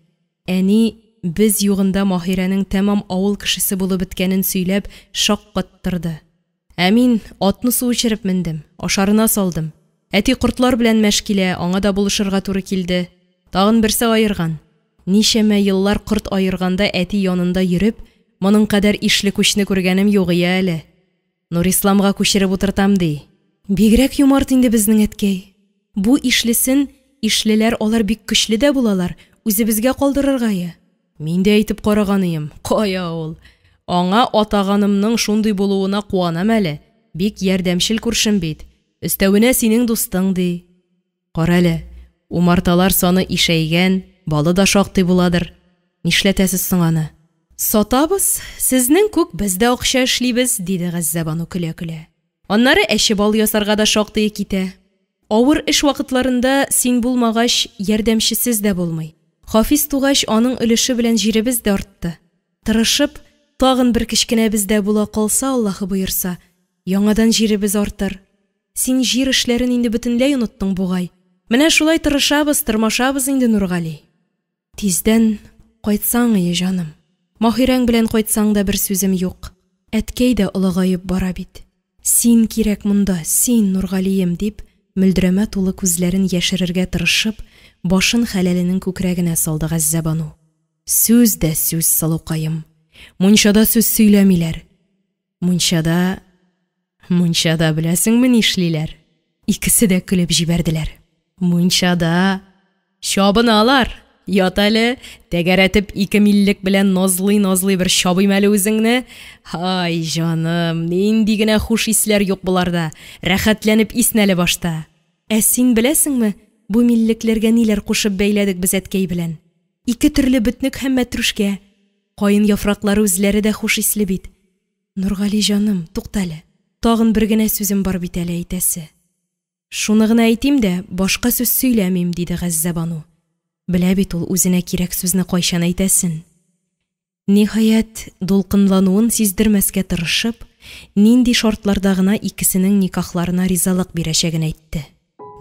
Speaker 1: Әни без югында Маһирәнең тәмам авыл кешесе булып беткәнен сөйләп шаккаттырды. Ә мин атны су эчереп мендем, ашарына салдым. Әти кортлар белән мәшкилә, аңа да булышырга туры килде. Тагын берсе айырган. Ничәмә еллар корт айырганда әти янында йөреп, моның кадәр ишле күчне күргәнем юк әле. Нурисламга күчереп утыртам ди. Бигрәк юмарт инде безнең әткәй. Бу ишлесен, ишлеләр алар бик көчле дә булалар, үзебезгә калдырырга. Мин дә әйтеп караганым, кая ул. Аңа атаганымның шундый булуына куанам әле. Бик ярдәмчел күршем бит. Өстәвенә синең дустың ди. Кара әле, умарталар саны ишәйгән, балы да шактый буладыр. Нишләтәсез соң аны? Сатабыз, сезнең күк без дә акча эшлибез, диде Гәззәбану көлә-көлә. Аннары әче бал ясарга да шактый китә. Авыр эш вакытларында син булмагач, ярдәмчесез дә булмый. Хафиз тугач, аның өлеше белән җиребез дә артты. Тырышып, тагын бер кечкенә бездә була калса, Аллаһы буйырса, яңадан җиребез артыр. Син җир эшләрен инде бөтенләй оныттың бугай. Менә шулай тырышабыз, тырмашабыз инде, Нургали. Тиздән кайтсаң ие, җаным. Маһирәң белән кайтсаң да бер сүзем юк. Әткәй дә олыгаеп бара бит. Син кирәк монда, син, Нургалием, дип, мөлдерәмә тулы күзләрен яшерергә тырышып, башын хәләленең күкрәгенә салды Гәззәбану. Сүз дә сүз, сылукаем. Мунчада сүз сөйләмиләр. Мунчада беләсеңме нишлиләр? Икесе дә көлеп җибәрделәр. Мунчада чабыналар. Ят әле, тәгәрәтеп 2 миллек белән назлый бер чабыйм әле үзеңне. Ай, җаным, нинди генә хуш исләр юк буларда. Рәхәтләнеп иснәле башта. Ә син беләсеңме, бу миллекләргә ниләр кушып бәйләдек без әткәй белән? 2 төрле бөтнек һәм мәтрүшкә. Кайын яфраклары үзләре дә хуш исле бит. Нургали җаным, туктале. Тагын бер генә сүзем бар бит әле әйтәсе. Шуны гына әйтим дә, башка сүз сөйләмим, диде Гәззәбану. Белә бит ул үзенә кирәк сүзне кайчан әйтәсен. Ниһаять, дулкынлануын сиздермәскә тырышып, нинди шартларда гына икесенең никахларына ризалык бирәчәген әйтте.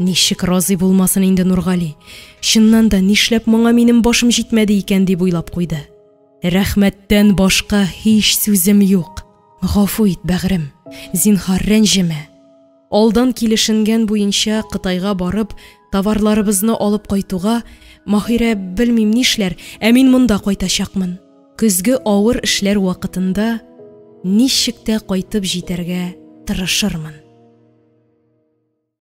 Speaker 1: Ничек разый булмасын инде Нургали? Чыннан да нишләп моңа минем башым җитмәде икән дип уйлап куйды. Рәхмәттән башка һич сүзем юк. Гафу ит, бәгърем. Зинһар, рәнҗемә. Алдан килешенгән буенча Кытайга барып, товарларыбызны алып кайтуга, Маһирә белмим нишләр, ә мин монда кайтачакмын. Көзге авыр эшләр вакытында ничек тә кайтып җитәргә тырышырмын.